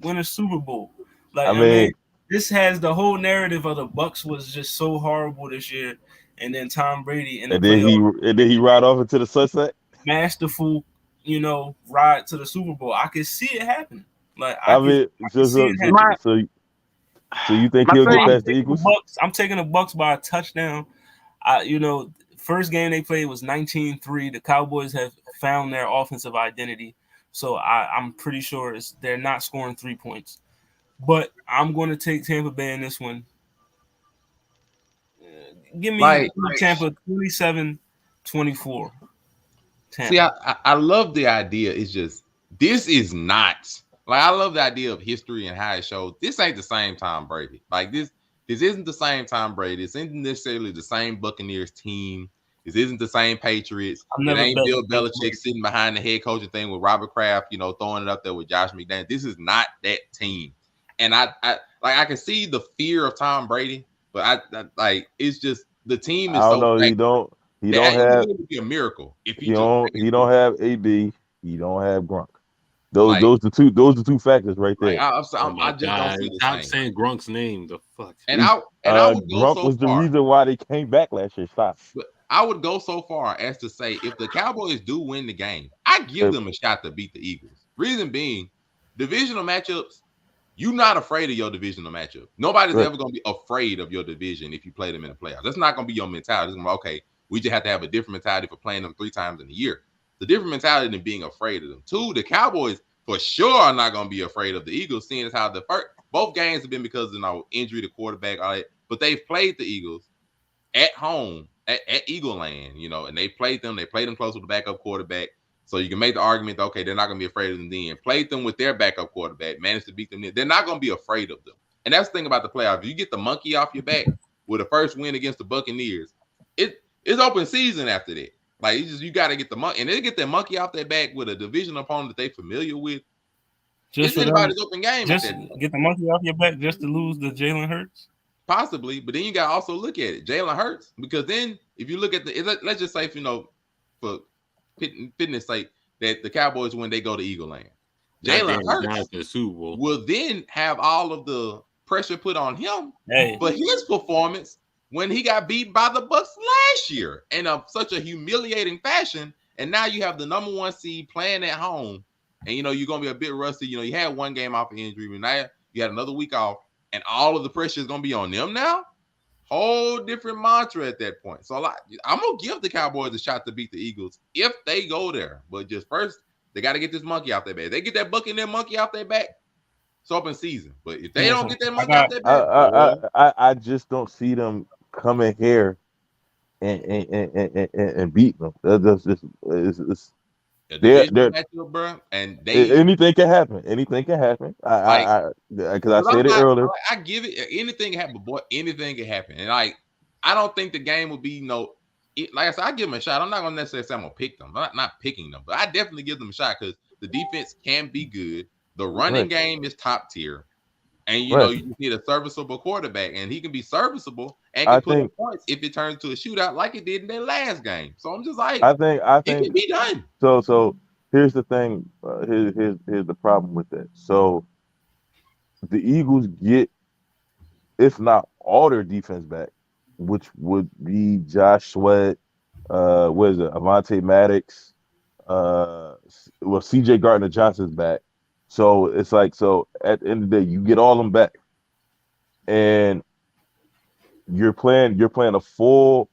Win a Super Bowl. Like I mean, this has the whole narrative of the Bucs was just so horrible this year, and then Tom Brady in the playoffs, and then he ride off into the sunset. Masterful, ride to the Super Bowl. I can see it happening. Like so you think he'll get past the Eagles? I'm taking the Bucs by a touchdown. First game they played was 19-3. The Cowboys have found their offensive identity, so I'm pretty sure they're not scoring 3 points. But I'm going to take Tampa Bay in this one. Give me Tampa 27-24. See, I love the idea. It's just this is not like I love the idea of history and how it shows. This ain't the same Tom Brady. Like this isn't the same Tom Brady. This isn't necessarily the same Buccaneers team. This isn't the same Patriots. It ain't Bill Belichick sitting behind the head coaching thing with Robert Kraft, throwing it up there with Josh McDaniels. This is not that team. And I can see the fear of Tom Brady, but I it's just the team is I don't know. He don't have. It would be a miracle if he don't have AB. He don't have Gronk. Those the two factors right there. I just don't see the Stop saying Gronk's name. The fuck. And I would go Gronk was the reason why they came back last year. Stop. But I would go so far as to say if the Cowboys do win the game, I give them a shot to beat the Eagles. Reason being, divisional matchups. You're not afraid of your divisional matchup. Nobody's ever going to be afraid of your division if you play them in the playoffs. That's not going to be your mentality. It's going to be, okay, we just have to have a different mentality for playing them 3 times in a year. The different mentality than being afraid of them. 2, the Cowboys for sure are not going to be afraid of the Eagles, seeing as how both games have been because of injury to quarterback, all that. But they've played the Eagles at home, at Eagle Land, and they played them. They played them close with the backup quarterback. So you can make the argument that, okay, they're not going to be afraid of them then. Played them with their backup quarterback, managed to beat them then. They're not going to be afraid of them. And that's the thing about the playoffs. You get the monkey off your back with a first win against the Buccaneers. It's open season after that. Like, you got to get the monkey. And they get that monkey off their back with a division opponent that they're familiar with. It's anybody's open game. Just get the monkey off your back just to lose the Jalen Hurts? Possibly. But then you got to also look at it. Jalen Hurts. Because then if you look at let's just say, for fitness sake, that the Cowboys, when they go to Eagle Land, Jalen Hurts will then have all of the pressure put on him for his performance when he got beat by the Bucs last year in such a humiliating fashion. And now you have the number 1 seed playing at home, and you're going to be a bit rusty. You had 1 game off of injury, but now you had another week off, and all of the pressure is going to be on them now. Whole different mantra at that point. So I'm going to give the Cowboys a shot to beat the Eagles if they go there. But just first, they got to get this monkey off their back. If they get that Buccaneer monkey off their back, it's open season. But if they don't get that monkey off their back, I just don't see them coming here and beat them. That's just matchup, bro, and anything can happen. Anything can happen. Because I said it earlier. I give it anything can happen, but boy, anything can happen. And I don't think the game will be like I said, I give them a shot. I'm not gonna necessarily say I'm gonna pick them. I'm not picking them, but I definitely give them a shot because the defense can be good. The running game is top tier. And you just need a serviceable quarterback, and he can be serviceable and can put up points if it turns to a shootout like it did in their last game. So I'm just like, I think it can be done. So here's the thing. Here's the problem with that. So the Eagles get, if not all their defense back, which would be Josh Sweat, what is it, Avante Maddox, well, CJ Gardner Johnson's back. So it's like, so at the end of the day, you get all them back, and you're playing a full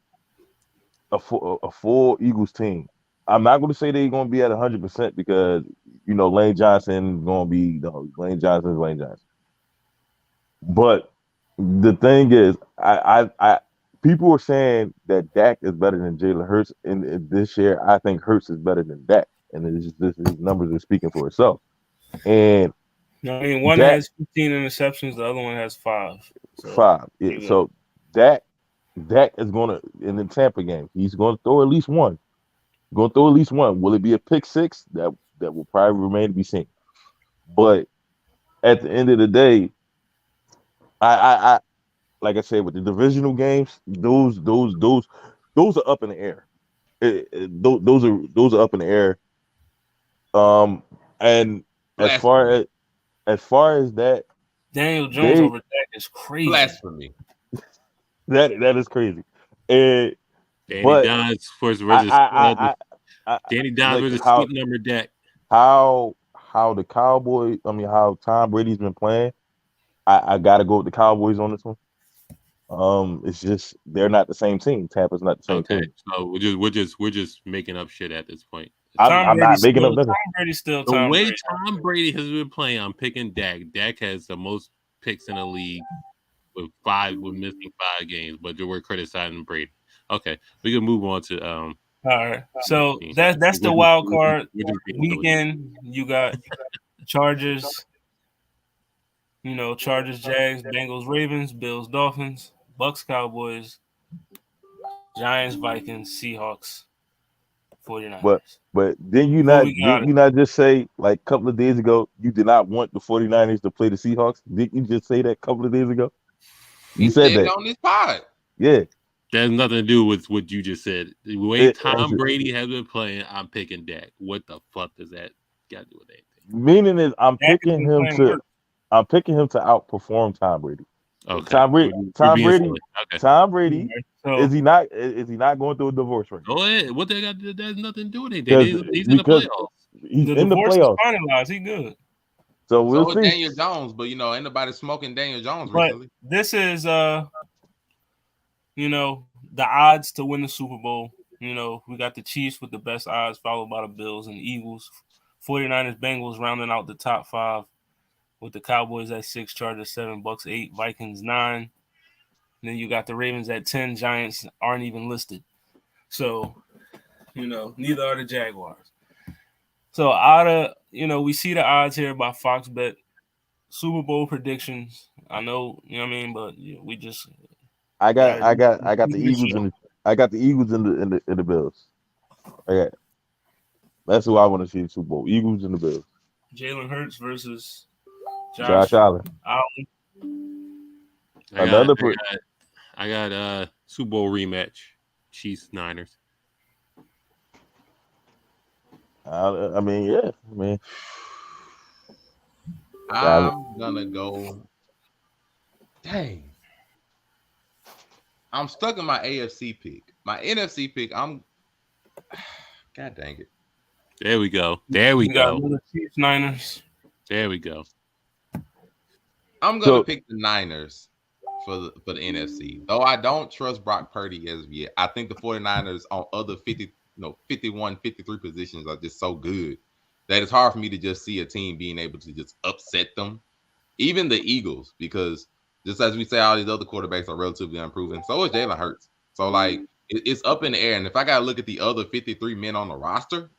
Eagles team. I'm not going to say they're going to be at 100% because Lane Johnson is going to be Lane Johnson is Lane Johnson. But the thing is, I people are saying that Dak is better than Jalen Hurts in this year. I think Hurts is better than Dak, and it's just his numbers are speaking for itself. And I mean, one Dak has 15 interceptions, the other one has 5. So 5. Yeah, so Dak is going to, in the Tampa game, he's going to throw at least one. Going to throw at least one. Will it be a pick six? That will probably remain to be seen. But at the end of the day, I like I said, with the divisional games, those are up in the air. Those are up in the air. And as far Blasphemy. as that, Daniel Jones they over Dak is crazy. Blasphemy. that is crazy. And Danny but Dimes versus Danny Dimes like versus sleep number deck. how the Cowboys. I mean, how Tom Brady's been playing. I gotta go with the Cowboys on this one. It's just they're not the same team. Tampa's not the same Okay, team. so we're just making up shit at this point. I'm not making up nothing. Tom Brady's still The Tom way Brady. Tom Brady has been playing, I'm picking Dak. Dak has the most picks in the league with missing 5 games, but we're criticizing Brady. Okay, we can move on to All right. So that's the wild card weekend. You got Chargers, Chargers, Jags, Bengals, Ravens, Bills, Dolphins, Bucks, Cowboys, Giants, Vikings, Seahawks, 49ers. But didn't you Before not we got didn't you not just say like a couple of days ago you did not want the 49ers to play the Seahawks? Didn't you just say that a couple of days ago? He You said said it that. on this pod. Yeah. That has nothing to do with what you just said. The way Tom Brady has been playing, I'm picking Dak. What the fuck does that got to do with anything? Meaning is I'm Dak has picking been him playing to worse. outperform Tom Brady. Okay. Tom Brady. We're Tom being Brady. silly. Okay. Tom Brady. So Is he not going through a divorce right now? Go ahead. What they got? That has nothing to do with anything. He's in the Because playoffs. he's the in the divorce is playoffs. finalized. He good. So we'll So is see. Daniel Jones, but ain't nobody smoking Daniel Jones But recently. this is the odds to win the Super Bowl. We got the Chiefs with the best odds, followed by the Bills and the Eagles. 49ers, Bengals rounding out the top 5 with the Cowboys at 6, Chargers 7, Bucks 8, Vikings 9. Then you got the Ravens at 10. Giants aren't even listed. So, neither are the Jaguars. So out of, we see the odds here by Fox Bet. Super Bowl predictions. I know, what I mean, but we just I got the Eagles in the Bills. Okay. That's who I want to see in the Super Bowl. Eagles and the Bills. Jalen Hurts versus Josh Allen. I got Super Bowl rematch. Chiefs Niners. I mean, yeah. I mean, I'm gonna go. Dang. I'm stuck in my AFC pick. My NFC pick, God dang it. There we go. There we go. Got Chiefs Niners. There we go. I'm gonna pick the Niners for the NFC. Though I don't trust Brock Purdy as of yet. I think the 49ers on other 51, 53 positions are just so good that it's hard for me to just see a team being able to just upset them. Even the Eagles, because just as we say, all these other quarterbacks are relatively unproven. So is Jalen Hurts. So, it's up in the air. And if I got to look at the other 53 men on the roster,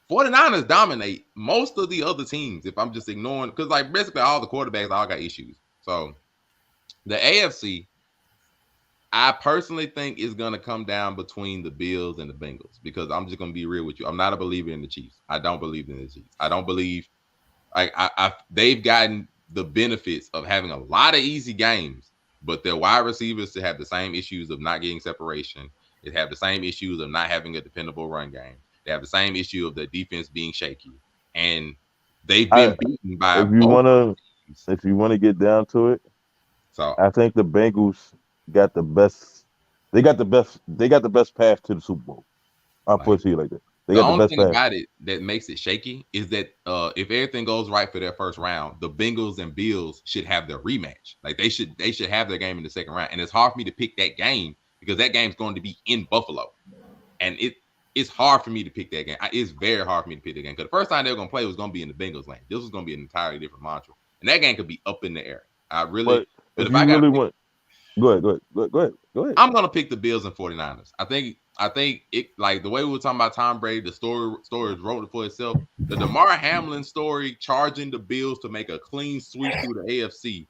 49ers dominate most of the other teams if I'm just ignoring, because, basically all the quarterbacks all got issues. So, the AFC, I personally think is going to come down between the Bills and the Bengals, because I'm just going to be real with you. I'm not a believer in the Chiefs. I don't believe in the Chiefs. I don't believe they've gotten the benefits of having a lot of easy games, but their wide receivers to have the same issues of not getting separation. They have the same issues of not having a dependable run game. They have the same issue of the defense being shaky, and they've I been beaten by if you both wanna teams. if you wanna get down to it, So I think the Bengals got the best. They got the best. They got the best path to the Super Bowl. I'll like put it to you like that. They the got the only best thing path. about it that makes it shaky is that if everything goes right for their first round, the Bengals and Bills should have their rematch. Like they should have their game in the second round, and it's hard for me to pick that game because that game's going to be in Buffalo, and it's hard for me to pick that game. It's very hard for me to pick that game because the first time they were going to play was going to be in the Bengals lane. This was going to be an entirely different mantra, and that game could be up in the air. But But if if I you got to really pick, want, go ahead. I'm gonna pick the Bills and 49ers. I think it like the way we were talking about Tom Brady, the story is wrote for itself. The DeMar Hamlin story charging the Bills to make a clean sweep through the AFC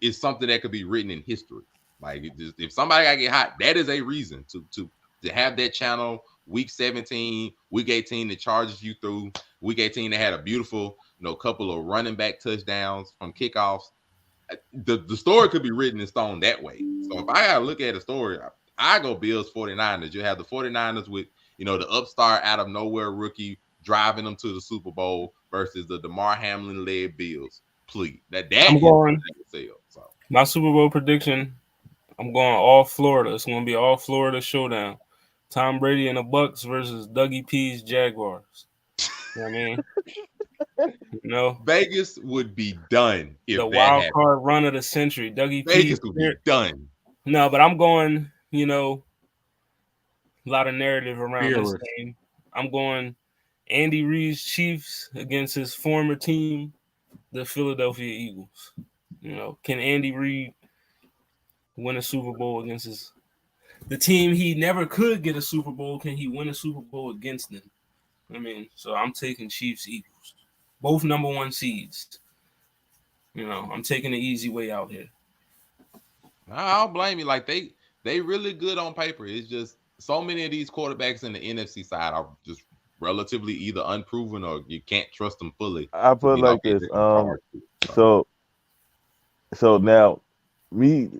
is something that could be written in history. Like if somebody gotta get hot, that is a reason to have that channel week 17, week 18 that charges you through. Week 18 they had a beautiful, couple of running back touchdowns from kickoffs. The story could be written in stone that way. So if I gotta look at a story, I go Bills 49ers. You have the 49ers with the upstart out of nowhere rookie driving them to the Super Bowl versus the DeMar Hamlin led Bills. Please, that I'm is going sale. So my Super Bowl prediction. I'm going all Florida. It's going to be all Florida showdown. Tom Brady and the Bucks versus Dougie P's Jaguars. You know what I mean? Vegas would be done if the that wild happened. card run of the century. Dougie Vegas P. would be done. No, but I'm going, a lot of narrative around Fearless. this game. I'm going Andy Reid's Chiefs against his former team, the Philadelphia Eagles. Can Andy Reid win a Super Bowl against the team he never could get a Super Bowl? Can he win a Super Bowl against them? So I'm taking Chiefs Eagles. Both number one seeds. I'm taking the easy way out here. I don't blame you. Like they really good on paper. It's just so many of these quarterbacks in the NFC side are just relatively either unproven or you can't trust them fully. I put it like this. So now, me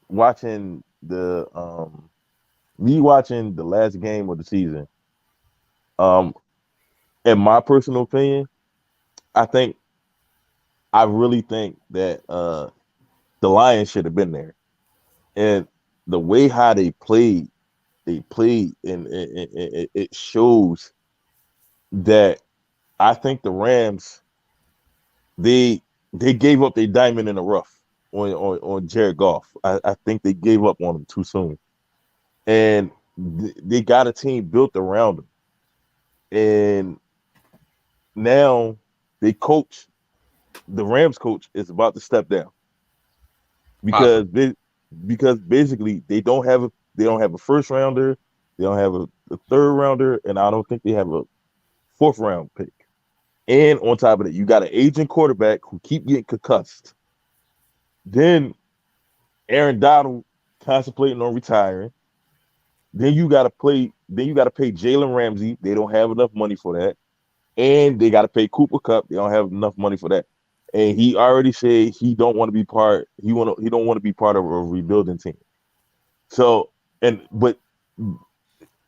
watching the last game of the season. In my personal opinion, I really think that the Lions should have been there, and the way how they played, and it shows that I think the Rams they gave up their diamond in the rough on Jared Goff. I think they gave up on him too soon, and they got a team built around him, and now the Rams coach is about to step down because basically they don't have a first rounder, they don't have a third rounder, and I don't think they have a fourth round pick. And on top of it, you got an aging quarterback who keep getting concussed. Then Aaron Donald contemplating on retiring. Then you got to pay Jalen Ramsey. They don't have enough money for that. And they got to pay Cooper Kupp. They don't have enough money for that. And he already said he don't want to be part. He don't want to be part of a rebuilding team. So but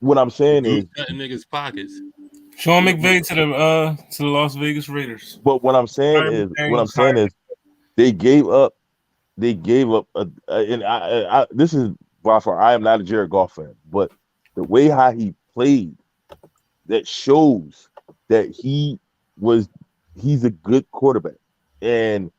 what I'm saying is cutting niggas' pockets. Sean McVay to the Las Vegas Raiders. But what I'm saying is they gave up. And this is by far. I am not a Jared Goff fan, but the way how he played, that shows that he's a good quarterback, and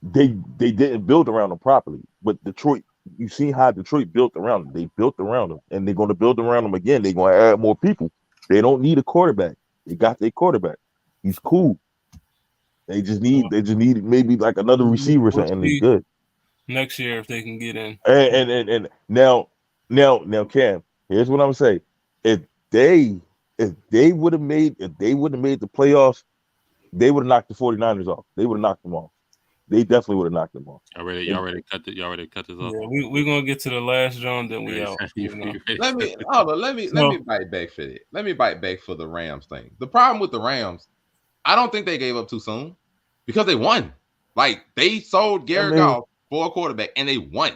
they didn't build around him properly. But Detroit, you see how Detroit built around him. They built around him, and they're going to build around him again. They're going to add more people. They don't need a quarterback. They got their quarterback. He's cool. They just need maybe like another receiver or something. They're good next year if they can get in. And now, Cam, here's what I'm saying. If they would have made the playoffs, they would have knocked the 49ers off. They would have knocked them off. They definitely would have knocked them off. Y'all already cut this off. Yeah, we're gonna get to the last John, then we out. Let me bite back for it. Let me bite back for the Rams thing. The problem with the Rams, I don't think they gave up too soon because they won. Like they sold Garrett Goff for a quarterback and they won.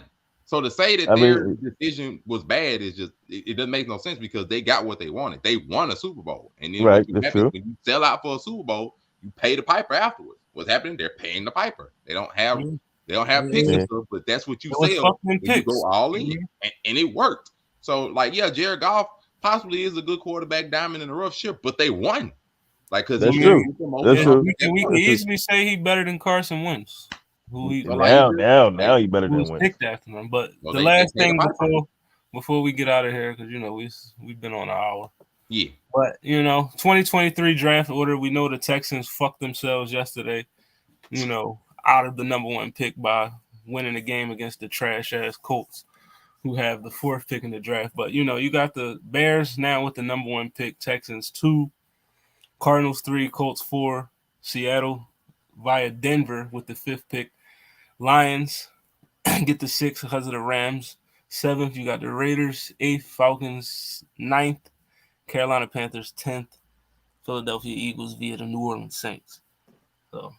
So to say that I their mean, decision was bad is just it doesn't make no sense because they got what they wanted. They won a Super Bowl, and then right, what that's happens true. when you sell out for a Super Bowl, you pay the piper afterwards. What's happening? They're paying the piper. They don't have picks and Yeah. stuff, but that's what you It was sell fucking when you picks. go all in, and it worked. So like, yeah, Jared Goff possibly is a good quarterback, diamond in the rough, sure, but they won. Like, because That's true. That's true. We can That's true. easily say he better than Carson Wentz, who he So, like, Now he better who than was Wentz. picked after him. But Well, the they last paid the thing piper. before we get out of here, because we've been on an hour. Yeah. But 2023 draft order, we know the Texans fucked themselves yesterday. Out of the number 1 pick by winning the game against the trash ass Colts, who have the 4th pick in the draft. But you got the Bears now with the number 1 pick, Texans 2, Cardinals 3, Colts 4, Seattle via Denver with the 5th pick, Lions get the 6th because of the Rams. 7th, you got the Raiders. 8th, Falcons. 9th, Carolina Panthers. 10th, Philadelphia Eagles via the New Orleans Saints. So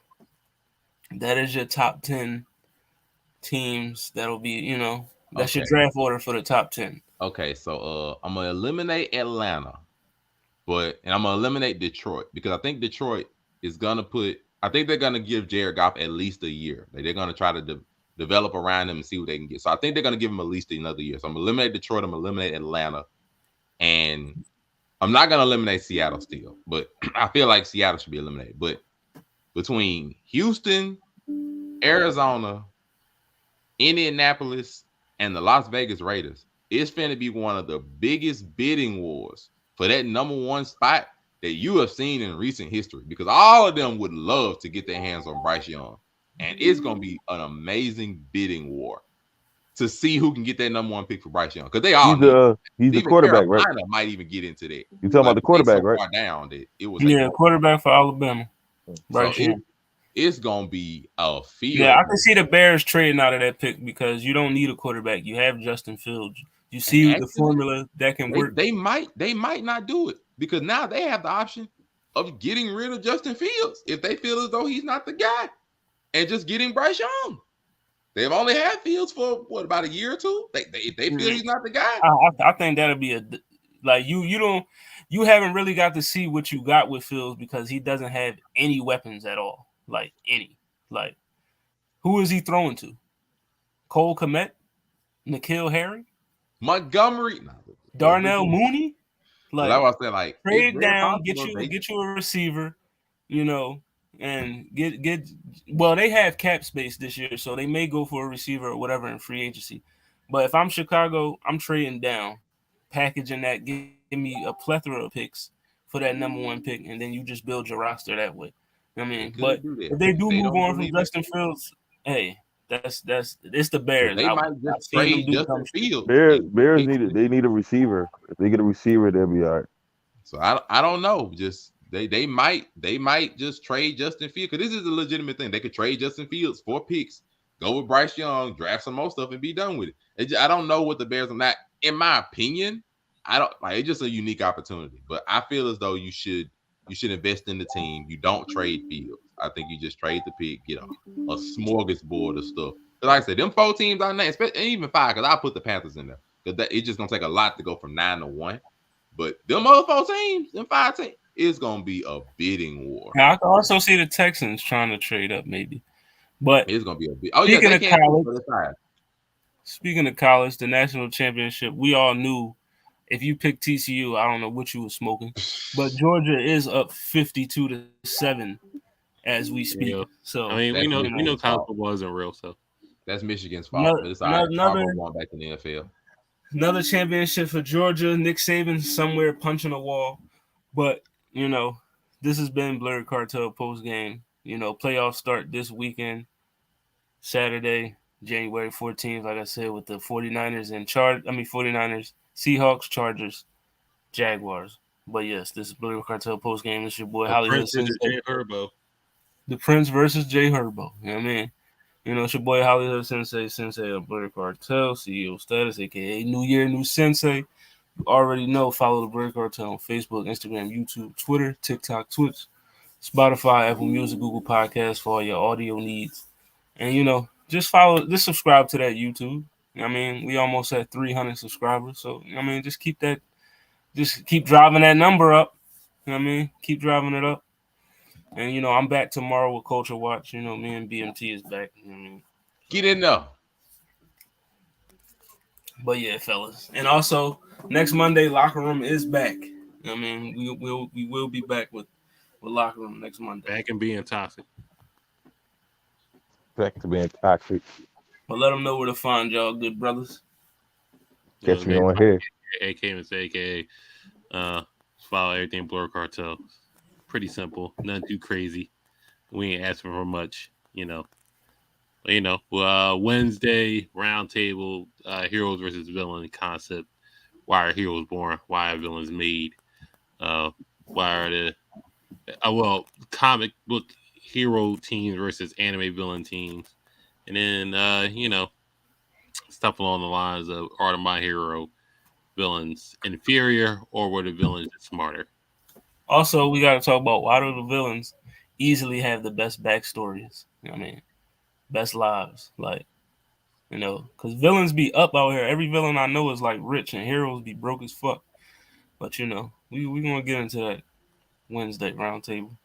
that is your top 10 teams. That'll be, that's your draft order for the top 10. Okay, so I'm gonna eliminate Atlanta, and I'm gonna eliminate Detroit because I think Detroit is gonna I think they're gonna give Jared Goff at least a year. Like, they're gonna try to develop around him and see what they can get. So I think they're gonna give him at least another year. So I'm gonna eliminate Detroit. I'm gonna eliminate Atlanta, and I'm not gonna eliminate Seattle still, but I feel like Seattle should be eliminated. But between Houston, Arizona, Indianapolis, and the Las Vegas Raiders, it's finna be one of the biggest bidding wars for that number 1 spot that you have seen in recent history, because all of them would love to get their hands on Bryce Young, and it's gonna be an amazing bidding war to see who can get that number 1 pick for Bryce Young, because they all he's the quarterback, right? Carolina might even get into that. You talking about the quarterback, so right? Far down that it was quarterback for Alabama. Bryce Young. It's gonna be a field. Yeah, I can see the Bears trading out of that pick because you don't need a quarterback. You have Justin Fields. You see the formula that can work. They might not do it because now they have the option of getting rid of Justin Fields if they feel as though he's not the guy, and just getting Bryce Young. They've only had Fields for about a year or two. If they feel he's not the guy, I think that'll be you haven't really got to see what you got with Fields because he doesn't have any weapons at all. Like any. Like, who is he throwing to? Cole Kmet? N'Keal Harry? Montgomery? Darnell Mooney? Like, I was saying, like, trade down, get you a receiver, and get well, they have cap space this year, so they may go for a receiver or whatever in free agency. But if I'm Chicago, I'm trading down, packaging that, give me a plethora of picks for that number 1 pick, and then you just build your roster that way. I mean, but if they do move on from Justin Fields, hey, that's it's the Bears. They might just trade Justin Fields. Bears need a receiver. If they get a receiver, they'll be all right. So I don't know. Just they might just trade Justin Fields, because this is a legitimate thing. They could trade Justin Fields for picks, go with Bryce Young, draft some more stuff, and be done with it. I don't know what the Bears are not. In my opinion, I don't like. It's just a unique opportunity, but I feel as though you should invest in the team. You don't trade Fields. I think you just trade the pick, get a smorgasbord of stuff. But like I said, them 4 teams I named, and even 5, because I put the Panthers in there, because it's just gonna take a lot to go from 9 to 1. But them other 4 teams, them 5 teams, it's gonna be a bidding war. Now, I can also see the Texans trying to trade up, maybe. But it's gonna be a big. Speaking of college, the national championship, we all knew. If you pick TCU, I don't know what you were smoking, but Georgia is up 52-7 as we speak. Yeah. So I mean, we know college football isn't real, so that's Michigan's fault. But it's all right. Going back in the NFL. Another championship for Georgia. Nick Saban somewhere punching a wall, but this has been Blerd Cartel post game. Playoffs start this weekend, Saturday, January 14th. Like I said, with the 49ers and 49ers. Seahawks, Chargers, Jaguars. But yes, this is Blerd Cartel post game. It's your boy Hollywood Sensei. Jay Herbo. The Prince versus Jay Herbo. You know what I mean? It's your boy Hollywood Sensei of Blerd Cartel, CEO status, aka New Year, New Sensei. You already know. Follow the Blerd Cartel on Facebook, Instagram, YouTube, Twitter, TikTok, Twitch, Spotify, Apple Music, Google Podcasts for all your audio needs. And just subscribe to that YouTube. I mean, we almost at 300 subscribers. So I mean, just keep driving that number up. You know what I mean? Keep driving it up. And you know, I'm back tomorrow with Culture Watch. You know, me and BMT is back. You know what I mean? Get in there. But yeah, fellas. And also next Monday, Locker Room is back. You know what I mean, we will be back with Locker Room next Monday. Back and being toxic. Back to being toxic. But let them know where to find y'all, good brothers. Catch me on here. AKA. Follow everything Blerd Cartel. Pretty simple, nothing too crazy. We ain't asking for much, you know. Wednesday roundtable, heroes versus villain concept. Why are heroes born? Why are villains made? Why are the comic book hero teams versus anime villain teams, and then stuff along the lines of are My Hero villains inferior or were the villains just smarter? Also, we got to talk about why do the villains easily have the best backstories? You know what I mean? Best lives. Like, you know, because villains be up out here. Every villain I know is like rich and heroes be broke as fuck. But, you know, we going to get into that Wednesday roundtable.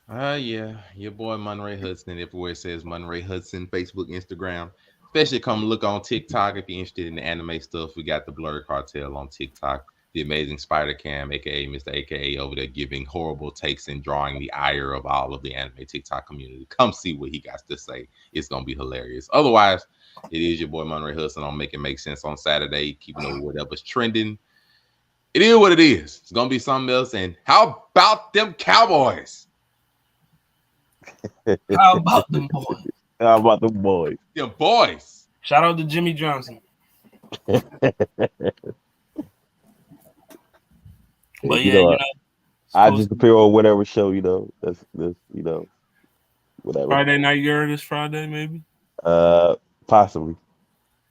Yeah, your boy Monray Hudson. Everywhere it says Monray Hudson, Facebook, Instagram. Especially come look on TikTok if you're interested in the anime stuff. We got the Blerd Cartel on TikTok. The amazing Spider Cam, aka Mr. AKA, over there giving horrible takes and drawing the ire of all of the anime TikTok community. Come see what he got to say. It's gonna be hilarious. Otherwise, it is your boy Monray Hudson on Make It Make Sense on Saturday, keeping up with whatever's trending. It is what it is. It's gonna be something else. And how about them Cowboys? How about them boys? How about them boys? Them boys. Shout out to Jimmy Johnson. But yeah, I just appear on whatever show, that's whatever. Friday Night Girl this Friday, maybe. Possibly.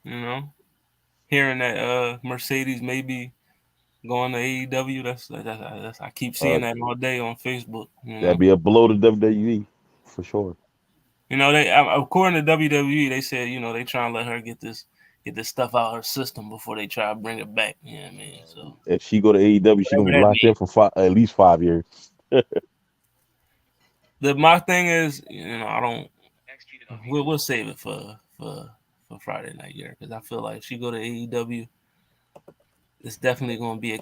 You know, hearing that Mercedes may be going to AEW. That's I keep seeing that all day on Facebook. That'd be a blow to WWE for sure. You know, they according to WWE, they said they trying to let her get this stuff out of her system before they try to bring it back. You know what I mean? So if she go to AEW, she's gonna be locked in for at least 5 years. My thing is, I don't. We'll save it for Friday Night Girl because I feel like if she go to AEW, it's definitely gonna be